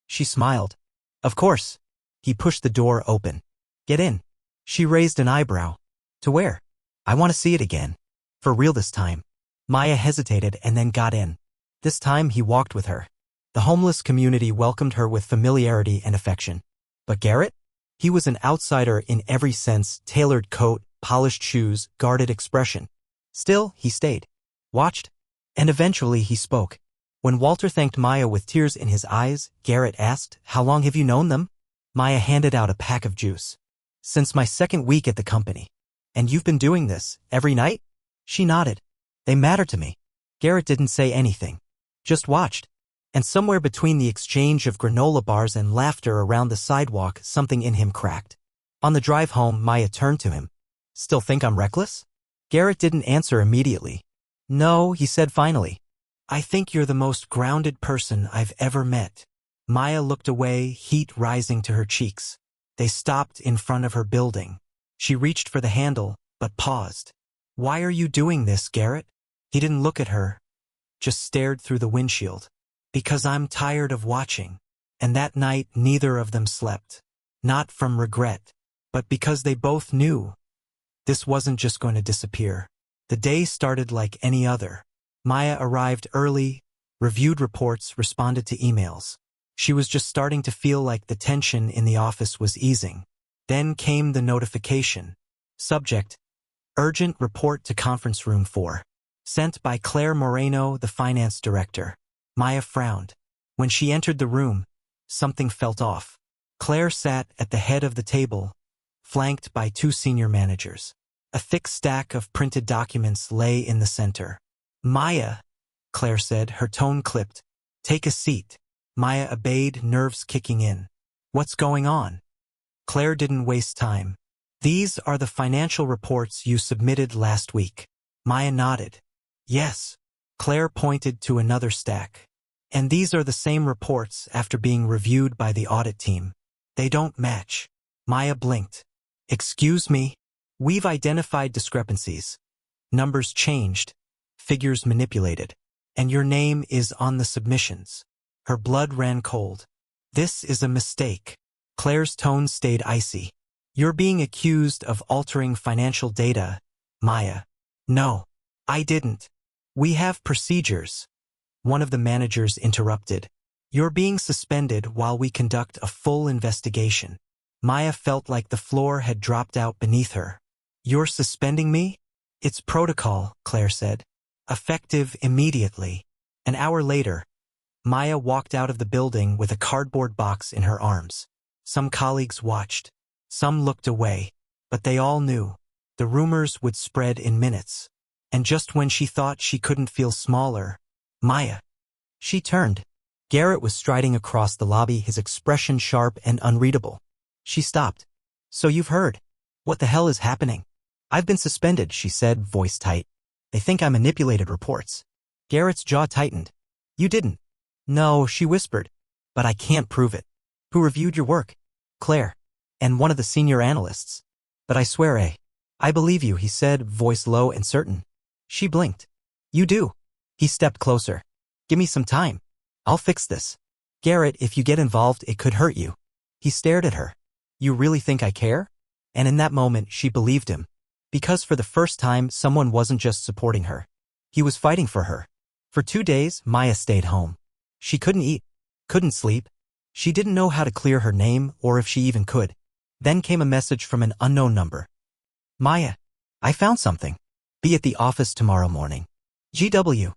She smiled. "Of course. He pushed the door open. Get in. She raised an eyebrow. To where? I want to see it again. For real this time. Maya hesitated and then got in. This time he walked with her. The homeless community welcomed her with familiarity and affection. But Garrett? He was an outsider in every sense, tailored coat, polished shoes, guarded expression. Still, he stayed. Watched. And eventually he spoke. When Walter thanked Maya with tears in his eyes, Garrett asked, "How long have you known them?" Maya handed out a pack of juice. "Since my second week at the company." "And you've been doing this, every night?" She nodded. "They matter to me." Garrett didn't say anything. Just watched. And somewhere between the exchange of granola bars and laughter around the sidewalk, something in him cracked. On the drive home, Maya turned to him. "Still think I'm reckless?" Garrett didn't answer immediately. "No," he said finally. "I think you're the most grounded person I've ever met." Maya looked away, heat rising to her cheeks. They stopped in front of her building. She reached for the handle, but paused. "Why are you doing this, Garrett?" He didn't look at her, just stared through the windshield. "Because I'm tired of watching." And that night neither of them slept. Not from regret, but because they both knew this wasn't just going to disappear. The day started like any other. Maya arrived early, reviewed reports, responded to emails. She was just starting to feel like the tension in the office was easing. Then came the notification. Subject: Urgent report to conference room 4. Sent by Claire Moreno, the finance director. Maya frowned. When she entered the room, something felt off. Claire sat at the head of the table, flanked by 2 senior managers. A thick stack of printed documents lay in the center. "Maya," Claire said, her tone clipped. "Take a seat." Maya obeyed, nerves kicking in. "What's going on?" Claire didn't waste time. "These are the financial reports you submitted last week." Maya nodded. "Yes." Claire pointed to another stack. "And these are the same reports after being reviewed by the audit team. They don't match." Maya blinked. "Excuse me? We've identified discrepancies. Numbers changed. Figures manipulated. And your name is on the submissions." Her blood ran cold. "This is a mistake." Claire's tone stayed icy. "You're being accused of altering financial data, Maya." "No, I didn't. We have procedures." One of the managers interrupted. "You're being suspended while we conduct a full investigation." Maya felt like the floor had dropped out beneath her. "You're suspending me?" "It's protocol," Claire said. "Effective immediately." An hour later, Maya walked out of the building with a cardboard box in her arms. Some colleagues watched. Some looked away. But they all knew. The rumors would spread in minutes. And just when she thought she couldn't feel smaller, Maya. She turned. Garrett was striding across the lobby, his expression sharp and unreadable. She stopped. "So you've heard. What the hell is happening?" "I've been suspended," she said, voice tight. "They think I manipulated reports." Garrett's jaw tightened. "You didn't." "No," she whispered. "But I can't prove it." "Who reviewed your work?" "Claire. And one of the senior analysts." "But I swear, I believe you," he said, voice low and certain. She blinked. "You do." He stepped closer. "Give me some time. I'll fix this." "Garrett, if you get involved, it could hurt you." He stared at her. "You really think I care?" And in that moment, she believed him. Because for the first time, someone wasn't just supporting her. He was fighting for her. For 2 days, Maya stayed home. She couldn't eat, couldn't sleep. She didn't know how to clear her name or if she even could. Then came a message from an unknown number. "Maya, I found something. Be at the office tomorrow morning. GW."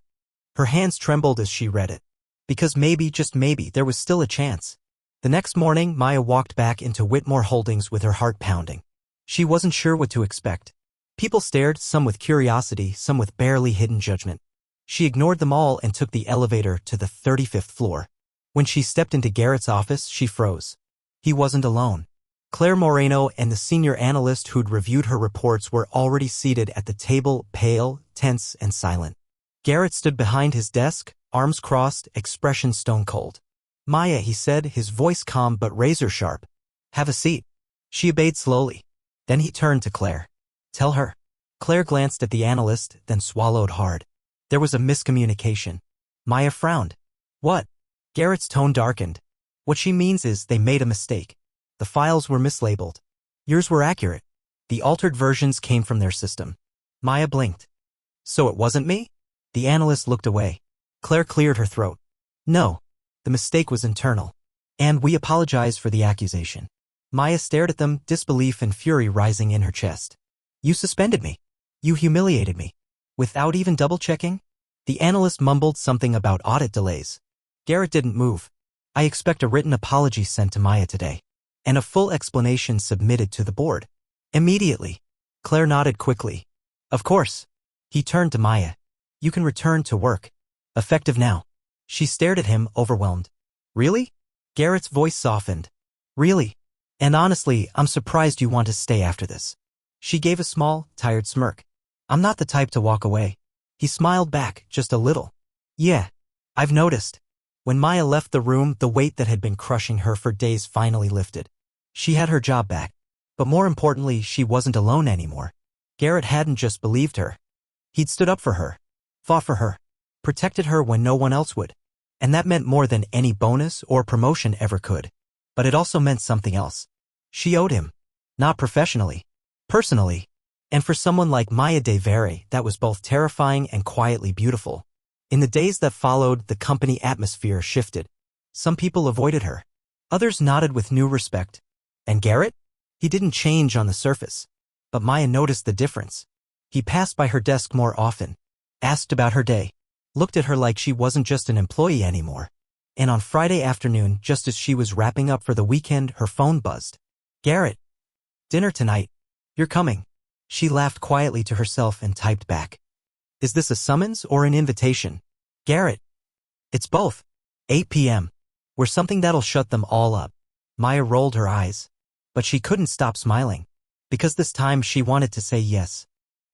Her hands trembled as she read it. Because maybe, just maybe, there was still a chance. The next morning, Maya walked back into Whitmore Holdings with her heart pounding. She wasn't sure what to expect. People stared, some with curiosity, some with barely hidden judgment. She ignored them all and took the elevator to the 35th floor. When she stepped into Garrett's office, she froze. He wasn't alone. Claire Moreno and the senior analyst who'd reviewed her reports were already seated at the table, pale, tense, and silent. Garrett stood behind his desk, arms crossed, expression stone-cold. "Maya," he said, his voice calm but razor-sharp. "Have a seat." She obeyed slowly. Then he turned to Claire. "Tell her." Claire glanced at the analyst, then swallowed hard. There was a miscommunication. Maya frowned. "What?" Garrett's tone darkened. "What she means is they made a mistake. The files were mislabeled. Yours were accurate. The altered versions came from their system. Maya blinked. So it wasn't me? The analyst looked away. Claire cleared her throat. No. The mistake was internal. And we apologize for the accusation. Maya stared at them, disbelief and fury rising in her chest. You suspended me. You humiliated me. Without even double-checking? The analyst mumbled something about audit delays. Garrett didn't move. I expect a written apology sent to Maya today. And a full explanation submitted to the board. Immediately. Claire nodded quickly. Of course. He turned to Maya. You can return to work. Effective now. She stared at him, overwhelmed. Really? Garrett's voice softened. Really? And honestly, I'm surprised you want to stay after this. She gave a small, tired smirk. I'm not the type to walk away. He smiled back, just a little. Yeah. I've noticed. When Maya left the room, the weight that had been crushing her for days finally lifted. She had her job back. But more importantly, she wasn't alone anymore. Garrett hadn't just believed her. He'd stood up for her. Fought for her. Protected her when no one else would. And that meant more than any bonus or promotion ever could. But it also meant something else. She owed him. Not professionally. Personally. And for someone like Maya Devere, that was both terrifying and quietly beautiful. In the days that followed, the company atmosphere shifted. Some people avoided her. Others nodded with new respect. And Garrett? He didn't change on the surface. But Maya noticed the difference. He passed by her desk more often. Asked about her day. Looked at her like she wasn't just an employee anymore. And on Friday afternoon, just as she was wrapping up for the weekend, her phone buzzed. Garrett. Dinner tonight. You're coming. She laughed quietly to herself and typed back. Is this a summons or an invitation? Garrett. It's both. 8 p.m. We're something that'll shut them all up. Maya rolled her eyes. But she couldn't stop smiling. Because this time she wanted to say yes.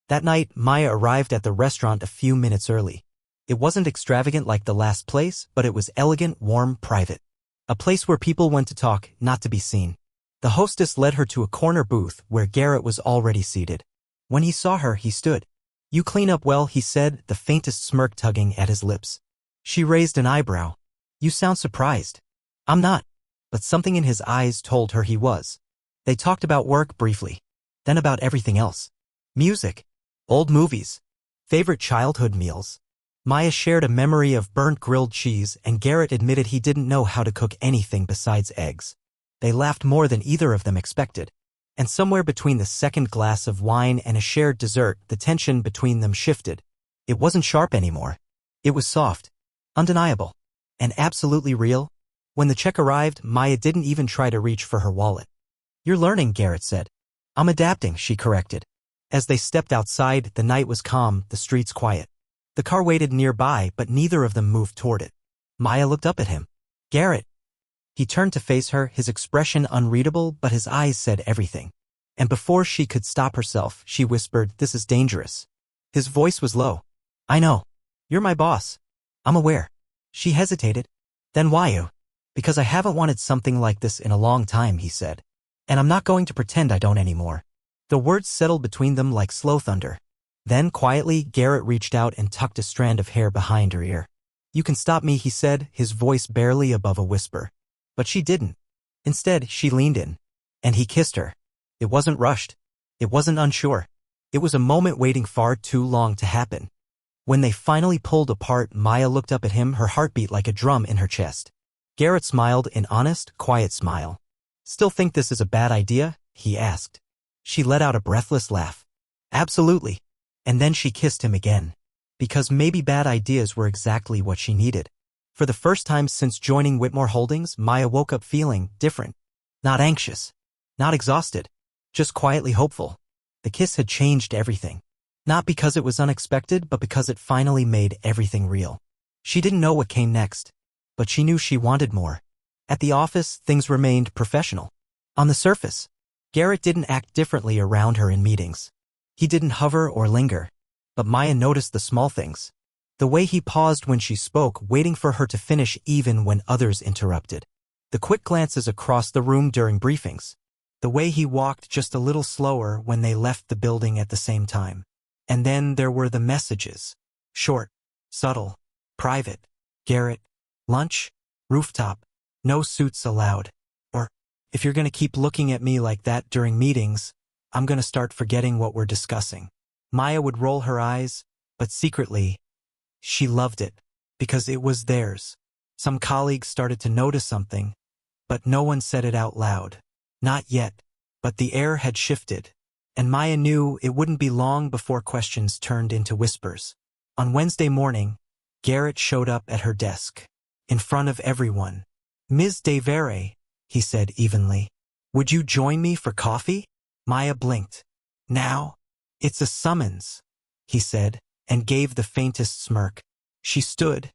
That night, Maya arrived at the restaurant a few minutes early. It wasn't extravagant like the last place, but it was elegant, warm, private. A place where people went to talk, not to be seen. The hostess led her to a corner booth where Garrett was already seated. When he saw her, he stood. You clean up well, he said, the faintest smirk tugging at his lips. She raised an eyebrow. You sound surprised. I'm not. But something in his eyes told her he was. They talked about work briefly. Then about everything else. Music. Old movies. Favorite childhood meals. Maya shared a memory of burnt grilled cheese, and Garrett admitted he didn't know how to cook anything besides eggs. They laughed more than either of them expected. And somewhere between the second glass of wine and a shared dessert, the tension between them shifted. It wasn't sharp anymore. It was soft. Undeniable. And absolutely real. When the check arrived, Maya didn't even try to reach for her wallet. You're learning, Garrett said. I'm adapting, she corrected. As they stepped outside, the night was calm, the streets quiet. The car waited nearby, but neither of them moved toward it. Maya looked up at him. Garrett. He turned to face her, his expression unreadable, but his eyes said everything. And before she could stop herself, she whispered, This is dangerous. His voice was low. I know. You're my boss. I'm aware. She hesitated. Then why you? Because I haven't wanted something like this in a long time, he said. And I'm not going to pretend I don't anymore. The words settled between them like slow thunder. Then, quietly, Garrett reached out and tucked a strand of hair behind her ear. You can stop me, he said, his voice barely above a whisper. But she didn't. Instead, she leaned in. And he kissed her. It wasn't rushed. It wasn't unsure. It was a moment waiting far too long to happen. When they finally pulled apart, Maya looked up at him, her heartbeat like a drum in her chest. Garrett smiled, an honest, quiet smile. Still think this is a bad idea? He asked. She let out a breathless laugh. Absolutely. And then she kissed him again. Because maybe bad ideas were exactly what she needed. For the first time since joining Whitmore Holdings, Maya woke up feeling different. Not anxious. Not exhausted. Just quietly hopeful. The kiss had changed everything. Not because it was unexpected, but because it finally made everything real. She didn't know what came next. But she knew she wanted more. At the office, things remained professional. On the surface, Garrett didn't act differently around her in meetings. He didn't hover or linger. But Maya noticed the small things. The way he paused when she spoke, waiting for her to finish even when others interrupted. The quick glances across the room during briefings. The way he walked just a little slower when they left the building at the same time. And then there were the messages. Short, subtle, private. Garrett, lunch, rooftop, no suits allowed. Or, If you're gonna keep looking at me like that during meetings, I'm gonna start forgetting what we're discussing. Maya would roll her eyes, but secretly, she loved it, because it was theirs. Some colleagues started to notice something, but no one said it out loud. Not yet, but the air had shifted, and Maya knew it wouldn't be long before questions turned into whispers. On Wednesday morning, Garrett showed up at her desk, in front of everyone. "Ms. Devere," he said evenly, "would you join me for coffee?" Maya blinked. "Now?" "It's a summons," he said, and gave the faintest smirk. She stood,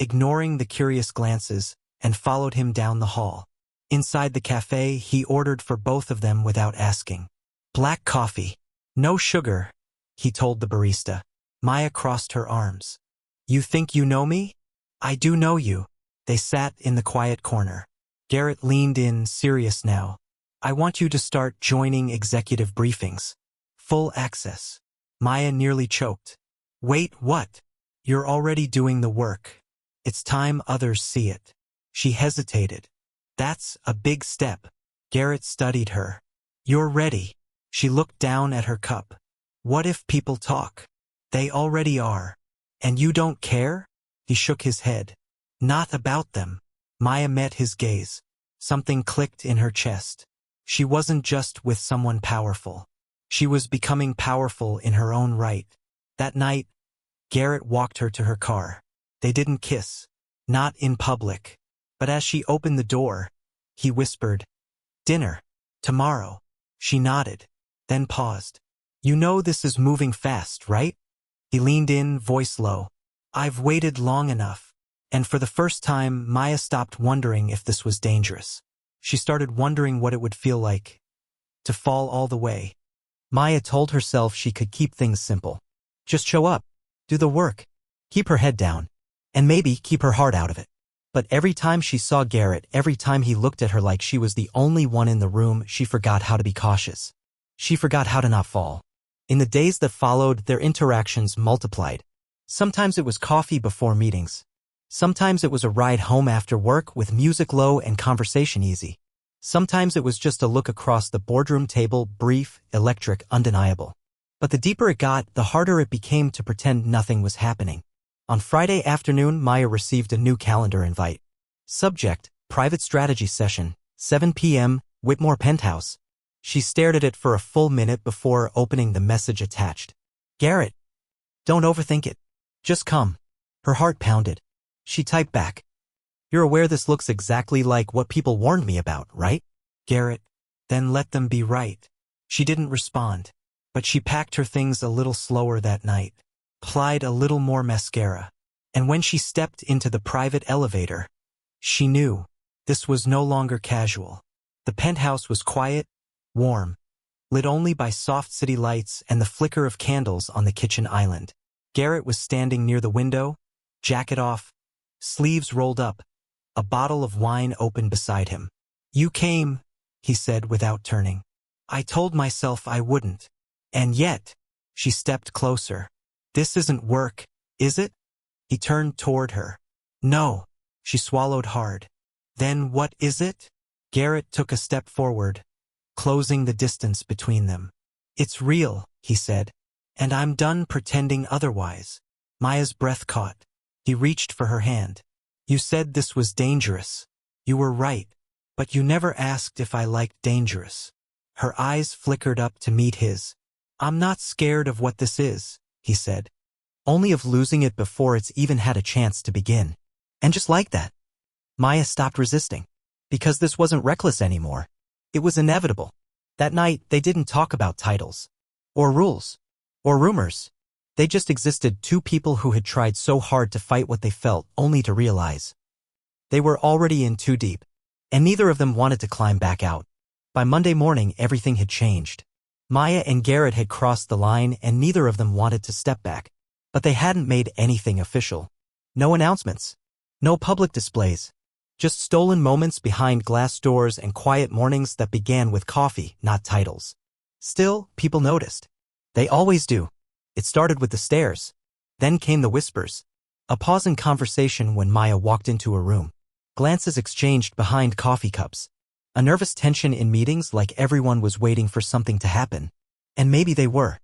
ignoring the curious glances, and followed him down the hall. Inside the cafe, he ordered for both of them without asking. "Black coffee. No sugar," he told the barista. Maya crossed her arms. "You think you know me?" "I do know you." They sat in the quiet corner. Garrett leaned in, serious now. "I want you to start joining executive briefings. Full access." Maya nearly choked. "Wait, what?" "You're already doing the work. It's time others see it." She hesitated. "That's a big step." Garrett studied her. "You're ready." She looked down at her cup. "What if people talk?" "They already are." "And you don't care?" He shook his head. "Not about them." Maya met his gaze. Something clicked in her chest. She wasn't just with someone powerful. She was becoming powerful in her own right. That night, Garrett walked her to her car. They didn't kiss. Not in public. But as she opened the door, he whispered, "Dinner. Tomorrow." She nodded, then paused. "You know this is moving fast, right?" He leaned in, voice low. "I've waited long enough." And for the first time, Maya stopped wondering if this was dangerous. She started wondering what it would feel like to fall all the way. Maya told herself she could keep things simple. Just show up, do the work, keep her head down, and maybe keep her heart out of it. But every time she saw Garrett, every time he looked at her like she was the only one in the room, she forgot how to be cautious. She forgot how to not fall. In the days that followed, their interactions multiplied. Sometimes it was coffee before meetings. Sometimes it was a ride home after work with music low and conversation easy. Sometimes it was just a look across the boardroom table, brief, electric, undeniable. But the deeper it got, the harder it became to pretend nothing was happening. On Friday afternoon, Maya received a new calendar invite. Subject, private strategy session, 7 p.m., Whitmore penthouse. She stared at it for a full minute before opening the message attached. "Garrett, don't overthink it. Just come." Her heart pounded. She typed back, "You're aware this looks exactly like what people warned me about, right?" "Garrett, then let them be right." She didn't respond, but she packed her things a little slower that night, applied a little more mascara, and when she stepped into the private elevator, she knew this was no longer casual. The penthouse was quiet, warm, lit only by soft city lights and the flicker of candles on the kitchen island. Garrett was standing near the window, jacket off, sleeves rolled up, a bottle of wine open beside him. "You came," he said without turning. "I told myself I wouldn't. And yet," she stepped closer. "This isn't work, is it?" He turned toward her. "No." She swallowed hard. "Then what is it?" Garrett took a step forward, closing the distance between them. "It's real," he said, "and I'm done pretending otherwise." Maya's breath caught. He reached for her hand. "You said this was dangerous. You were right, but you never asked if I liked dangerous." Her eyes flickered up to meet his. "I'm not scared of what this is," he said. "Only of losing it before it's even had a chance to begin." And just like that, Maya stopped resisting. Because this wasn't reckless anymore. It was inevitable. That night, they didn't talk about titles, or rules, or rumors. They just existed, two people who had tried so hard to fight what they felt, only to realize they were already in too deep, and neither of them wanted to climb back out. By Monday morning, everything had changed. Maya and Garrett had crossed the line, and neither of them wanted to step back. But they hadn't made anything official. No announcements. No public displays. Just stolen moments behind glass doors and quiet mornings that began with coffee, not titles. Still, people noticed. They always do. It started with the stares. Then came the whispers. A pause in conversation when Maya walked into a room. Glances exchanged behind coffee cups. A nervous tension in meetings, like everyone was waiting for something to happen. And maybe they were.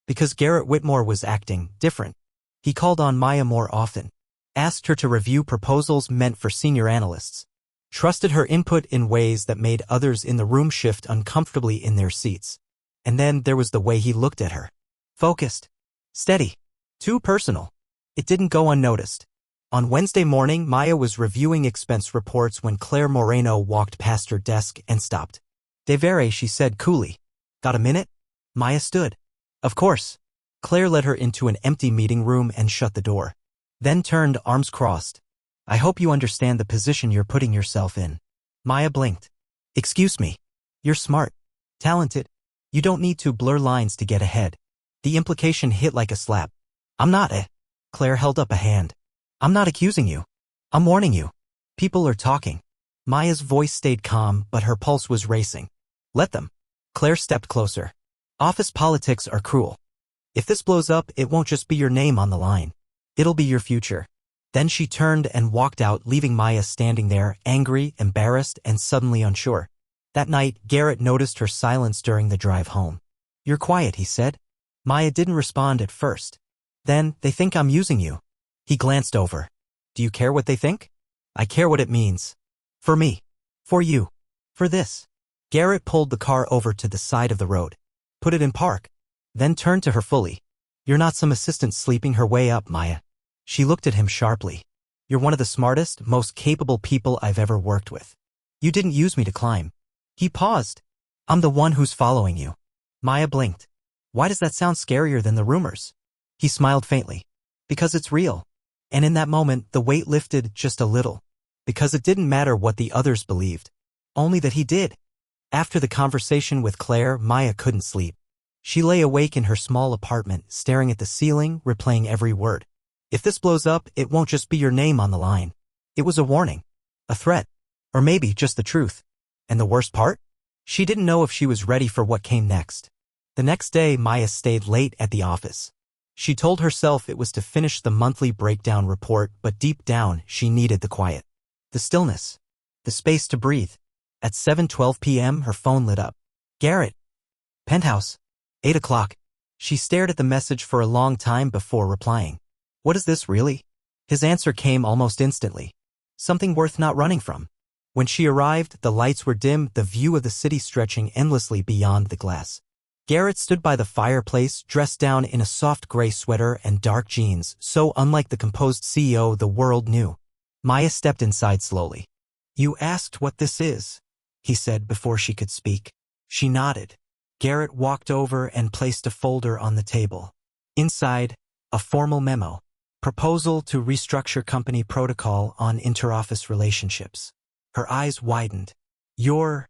Because Garrett Whitmore was acting different. He called on Maya more often. Asked her to review proposals meant for senior analysts. Trusted her input in ways that made others in the room shift uncomfortably in their seats. And then there was the way he looked at her. Focused. Steady. Too personal. It didn't go unnoticed. On Wednesday morning, Maya was reviewing expense reports when Claire Moreno walked past her desk and stopped. "Devere," she said coolly. "Got a minute?" Maya stood. "Of course." Claire led her into an empty meeting room and shut the door. Then turned, arms crossed. "I hope you understand the position you're putting yourself in." Maya blinked. "Excuse me. You're smart. Talented. You don't need to blur lines to get ahead." The implication hit like a slap. "I'm not a..." Claire held up a hand. "I'm not accusing you. I'm warning you. People are talking." Maya's voice stayed calm, but her pulse was racing. "Let them." Claire stepped closer. "Office politics are cruel. If this blows up, it won't just be your name on the line. It'll be your future." Then she turned and walked out, leaving Maya standing there, angry, embarrassed, and suddenly unsure. That night, Garrett noticed her silence during the drive home. "You're quiet," he said. Maya didn't respond at first. Then, "They think I'm using you." He glanced over. "Do you care what they think?" "I care what it means. For me. For you. For this." Garrett pulled the car over to the side of the road. "Put it in park." Then turned to her fully. "You're not some assistant sleeping her way up, Maya." She looked at him sharply. "You're one of the smartest, most capable people I've ever worked with. You didn't use me to climb." He paused. "I'm the one who's following you." Maya blinked. "Why does that sound scarier than the rumors?" He smiled faintly. "Because it's real." And in that moment, the weight lifted just a little. Because it didn't matter what the others believed. Only that he did. After the conversation with Claire, Maya couldn't sleep. She lay awake in her small apartment, staring at the ceiling, replaying every word. If this blows up, it won't just be your name on the line. It was a warning. A threat. Or maybe just the truth. And the worst part? She didn't know if she was ready for what came next. The next day, Maya stayed late at the office. She told herself it was to finish the monthly breakdown report, but deep down, she needed the quiet. The stillness. The space to breathe. At 7:12 p.m., her phone lit up. "Garrett. Penthouse. 8 o'clock. She stared at the message for a long time before replying. "What is this, really?" His answer came almost instantly. "Something worth not running from." When she arrived, the lights were dim, the view of the city stretching endlessly beyond the glass. Garrett stood by the fireplace, dressed down in a soft gray sweater and dark jeans, so unlike the composed CEO the world knew. Maya stepped inside slowly. "You asked what this is," he said before she could speak. She nodded. Garrett walked over and placed a folder on the table. Inside, a formal memo. Proposal to restructure company protocol on interoffice relationships. Her eyes widened. "You're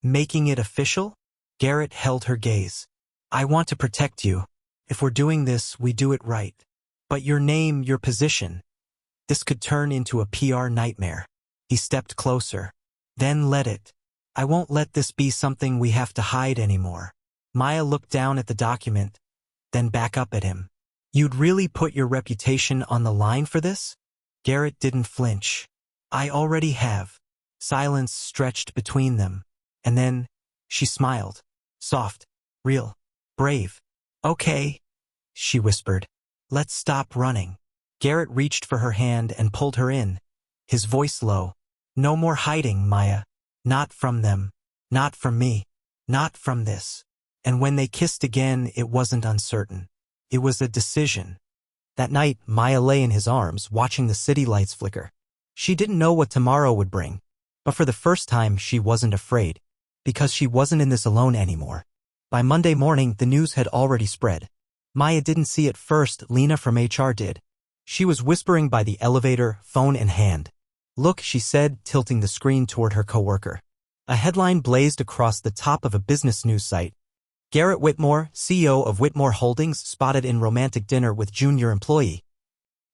making it official?" Garrett held her gaze. "I want to protect you. If we're doing this, we do it right. But your name, your position. This could turn into a PR nightmare." He stepped closer. "Then let it. I won't let this be something we have to hide anymore." Maya looked down at the document, then back up at him. "You'd really put your reputation on the line for this?" Garrett didn't flinch. "I already have." Silence stretched between them. And then, she smiled. Soft. Real. Brave. "Okay," she whispered. "Let's stop running." Garrett reached for her hand and pulled her in, his voice low. "No more hiding, Maya. Not from them. Not from me. Not from this." And when they kissed again, it wasn't uncertain. It was a decision. That night, Maya lay in his arms, watching the city lights flicker. She didn't know what tomorrow would bring. But for the first time, she wasn't afraid. Because she wasn't in this alone anymore. By Monday morning, the news had already spread. Maya didn't see it first, Lena from HR did. She was whispering by the elevator, phone in hand. "Look," she said, tilting the screen toward her coworker. A headline blazed across the top of a business news site. "Garrett Whitmore, CEO of Whitmore Holdings, spotted in romantic dinner with junior employee."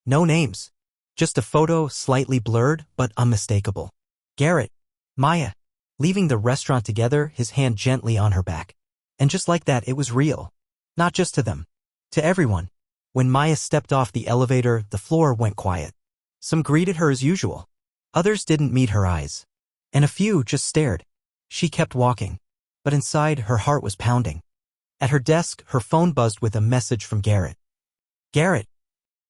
No names. Just a photo, slightly blurred, but unmistakable. Garrett. Maya. Leaving the restaurant together, his hand gently on her back. And just like that, it was real. Not just to them. To everyone. When Maya stepped off the elevator, the floor went quiet. Some greeted her as usual. Others didn't meet her eyes. And a few just stared. She kept walking, but inside her heart was pounding. At her desk, her phone buzzed with a message from Garrett. Garrett.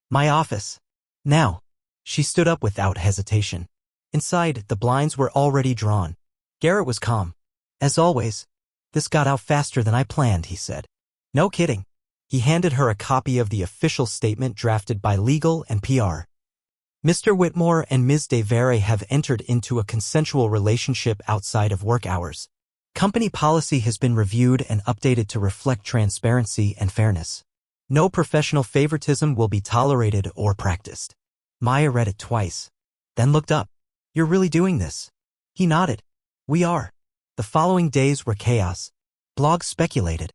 My office. Now. She stood up without hesitation. Inside, the blinds were already drawn. Garrett was calm. As always. This got out faster than I planned, he said. No kidding. He handed her a copy of the official statement drafted by legal and PR. Mr. Whitmore and Ms. Devere have entered into a consensual relationship outside of work hours. Company policy has been reviewed and updated to reflect transparency and fairness. No professional favoritism will be tolerated or practiced. Maya read it twice, then looked up. You're really doing this? He nodded. We are. The following days were chaos. Blogs speculated.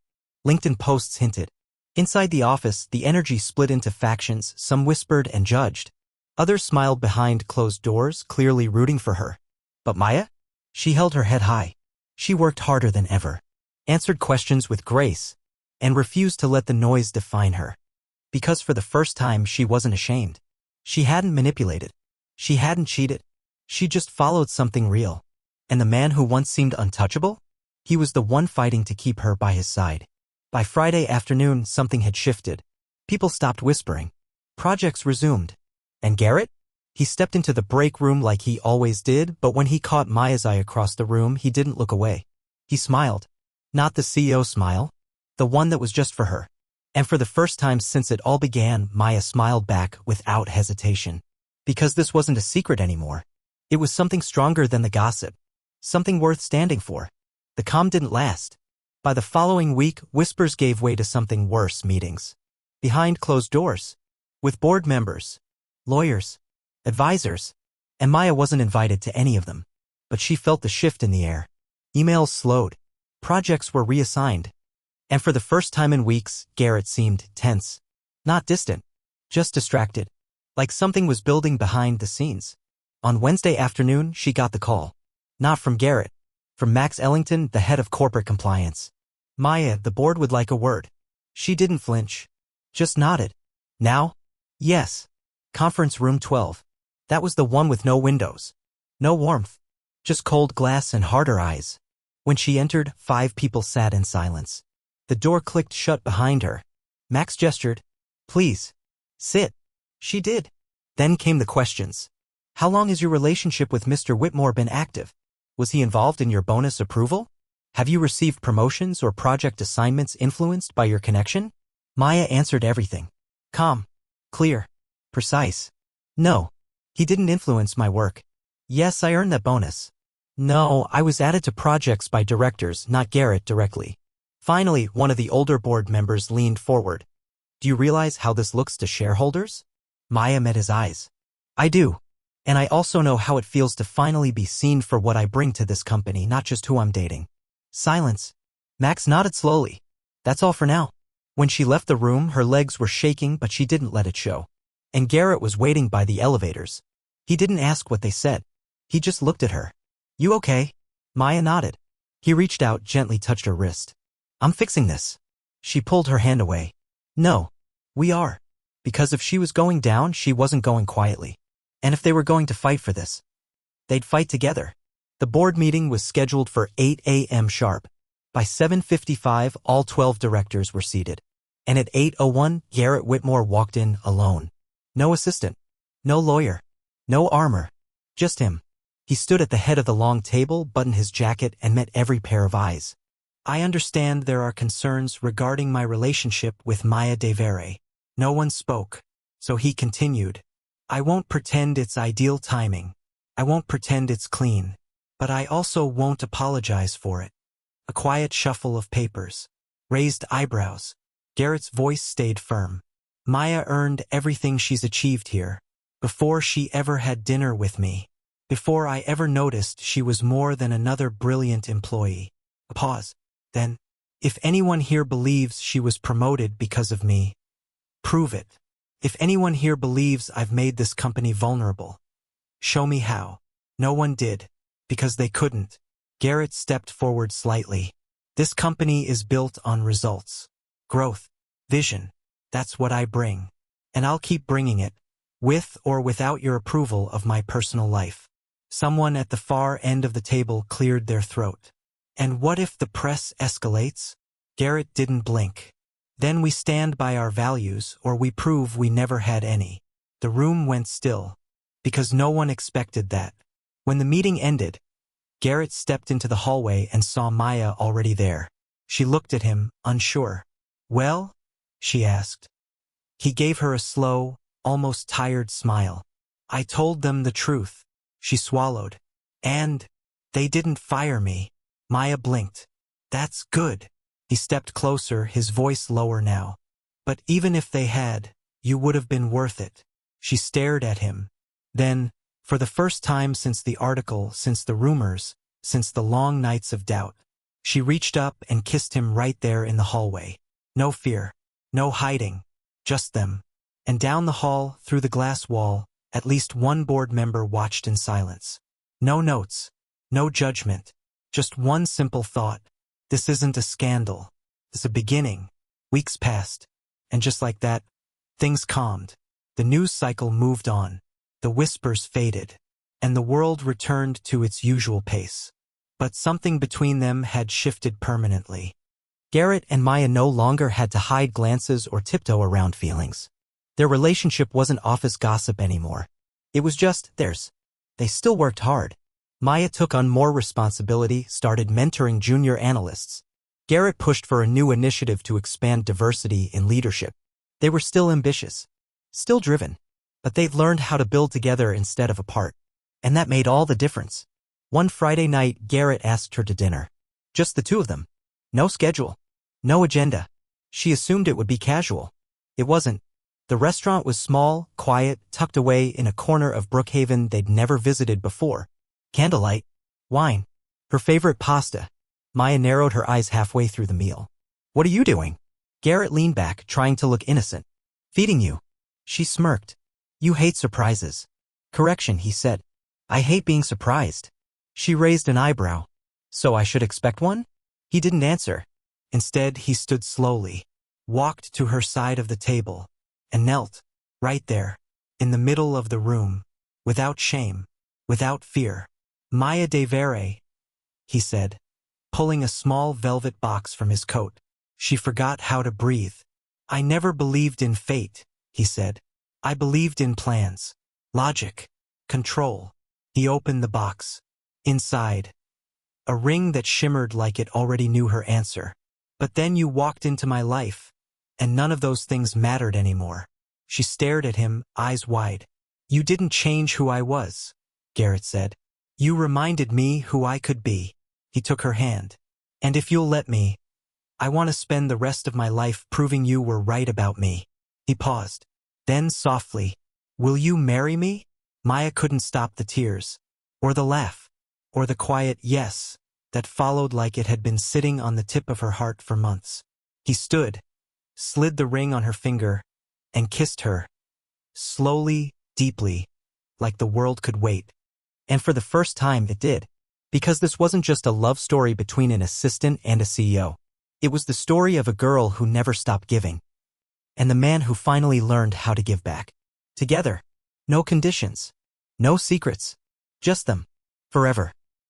LinkedIn posts hinted. Inside the office, the energy split into factions, some whispered and judged. Others smiled behind closed doors, clearly rooting for her. But Maya? She held her head high. She worked harder than ever, answered questions with grace, and refused to let the noise define her. Because for the first time, she wasn't ashamed. She hadn't manipulated. She hadn't cheated. She just followed something real. And the man who once seemed untouchable? He was the one fighting to keep her by his side. By Friday afternoon, something had shifted. People stopped whispering. Projects resumed. And Garrett? He stepped into the break room like he always did, but when he caught Maya's eye across the room, he didn't look away. He smiled. Not the CEO smile. The one that was just for her. And for the first time since it all began, Maya smiled back without hesitation. Because this wasn't a secret anymore. It was something stronger than the gossip. Something worth standing for. The calm didn't last. By the following week, whispers gave way to something worse: meetings. Behind closed doors. With board members, lawyers, advisors. And Maya wasn't invited to any of them. But she felt the shift in the air. Emails slowed. Projects were reassigned. And for the first time in weeks, Garrett seemed tense. Not distant. Just distracted. Like something was building behind the scenes. On Wednesday afternoon, she got the call. Not from Garrett. From Max Ellington, the head of corporate compliance. Maya, the board would like a word. She didn't flinch. Just nodded. Now? Yes. Conference room 12. That was the one with no windows. No warmth. Just cold glass and harder eyes. When she entered, 5 people sat in silence. The door clicked shut behind her. Max gestured. Please. Sit. She did. Then came the questions. How long has your relationship with Mr. Whitmore been active? Was he involved in your bonus approval? Have you received promotions or project assignments influenced by your connection? Maya answered everything. Calm. Clear. Precise. No. He didn't influence my work. Yes, I earned that bonus. No, I was added to projects by directors, not Garrett directly. Finally, one of the older board members leaned forward. Do you realize how this looks to shareholders? Maya met his eyes. I do. And I also know how it feels to finally be seen for what I bring to this company, not just who I'm dating. Silence. Max nodded slowly. That's all for now. When she left the room, her legs were shaking, but she didn't let it show. And Garrett was waiting by the elevators. He didn't ask what they said. He just looked at her. You okay? Maya nodded. He reached out, gently touched her wrist. I'm fixing this. She pulled her hand away. No. We are. Because if she was going down, she wasn't going quietly. And if they were going to fight for this, they'd fight together. The board meeting was scheduled for 8 a.m. sharp. By 7:55, all 12 directors were seated. And at 8:01, Garrett Whitmore walked in alone. No assistant. No lawyer. No armor. Just him. He stood at the head of the long table, buttoned his jacket, and met every pair of eyes. I understand there are concerns regarding my relationship with Maya Devere. No one spoke. So he continued. I won't pretend it's ideal timing. I won't pretend it's clean. But I also won't apologize for it. A quiet shuffle of papers. Raised eyebrows. Garrett's voice stayed firm. Maya earned everything she's achieved here. Before she ever had dinner with me. Before I ever noticed she was more than another brilliant employee. A pause. Then, if anyone here believes she was promoted because of me, prove it. If anyone here believes I've made this company vulnerable, show me how. No one did, because they couldn't. Garrett stepped forward slightly. This company is built on results. Growth. Vision. That's what I bring. And I'll keep bringing it, with or without your approval of my personal life. Someone at the far end of the table cleared their throat. And what if the press escalates? Garrett didn't blink. Then we stand by our values, or we prove we never had any. The room went still, because no one expected that. When the meeting ended, Garrett stepped into the hallway and saw Maya already there. She looked at him, unsure. "Well?" she asked. He gave her a slow, almost tired smile. "I told them the truth," she swallowed. "And they didn't fire me." Maya blinked. "That's good." He stepped closer, his voice lower now. "But even if they had, you would have been worth it." She stared at him. Then, for the first time since the article, since the rumors, since the long nights of doubt, she reached up and kissed him right there in the hallway. No fear, no hiding, just them. And down the hall, through the glass wall, at least one board member watched in silence. No notes, no judgment, just one simple thought. This isn't a scandal. It's a beginning. Weeks passed, and just like that, things calmed. The news cycle moved on. The whispers faded, and the world returned to its usual pace. But something between them had shifted permanently. Garrett and Maya no longer had to hide glances or tiptoe around feelings. Their relationship wasn't office gossip anymore. It was just theirs. They still worked hard. Maya took on more responsibility, started mentoring junior analysts. Garrett pushed for a new initiative to expand diversity in leadership. They were still ambitious, still driven, but they'd learned how to build together instead of apart. And that made all the difference. One Friday night, Garrett asked her to dinner. Just the two of them. No schedule. No agenda. She assumed it would be casual. It wasn't. The restaurant was small, quiet, tucked away in a corner of Brookhaven they'd never visited before. Candlelight. Wine. Her favorite pasta. Maya narrowed her eyes halfway through the meal. "What are you doing?" Garrett leaned back, trying to look innocent. "Feeding you." She smirked. "You hate surprises." "Correction," he said. "I hate being surprised." She raised an eyebrow. "So I should expect one?" He didn't answer. Instead, he stood slowly, walked to her side of the table, and knelt, right there, in the middle of the room, without shame, without fear. "Maya Devere," he said, pulling a small velvet box from his coat. She forgot how to breathe. "I never believed in fate," he said. "I believed in plans, logic, control." He opened the box. Inside, a ring that shimmered like it already knew her answer. "But then you walked into my life, and none of those things mattered anymore." She stared at him, eyes wide. "You didn't change who I was," Garrett said. "You reminded me who I could be." He took her hand. "And if you'll let me, I want to spend the rest of my life proving you were right about me." He paused. Then softly, "Will you marry me?" Maya couldn't stop the tears, or the laugh, or the quiet yes that followed like it had been sitting on the tip of her heart for months. He stood, slid the ring on her finger, and kissed her, slowly, deeply, like the world could wait. And for the first time it did. Because this wasn't just a love story between an assistant and a CEO. It was the story of a girl who never stopped giving. And the man who finally learned how to give back. Together. No conditions. No secrets. Just them. Forever.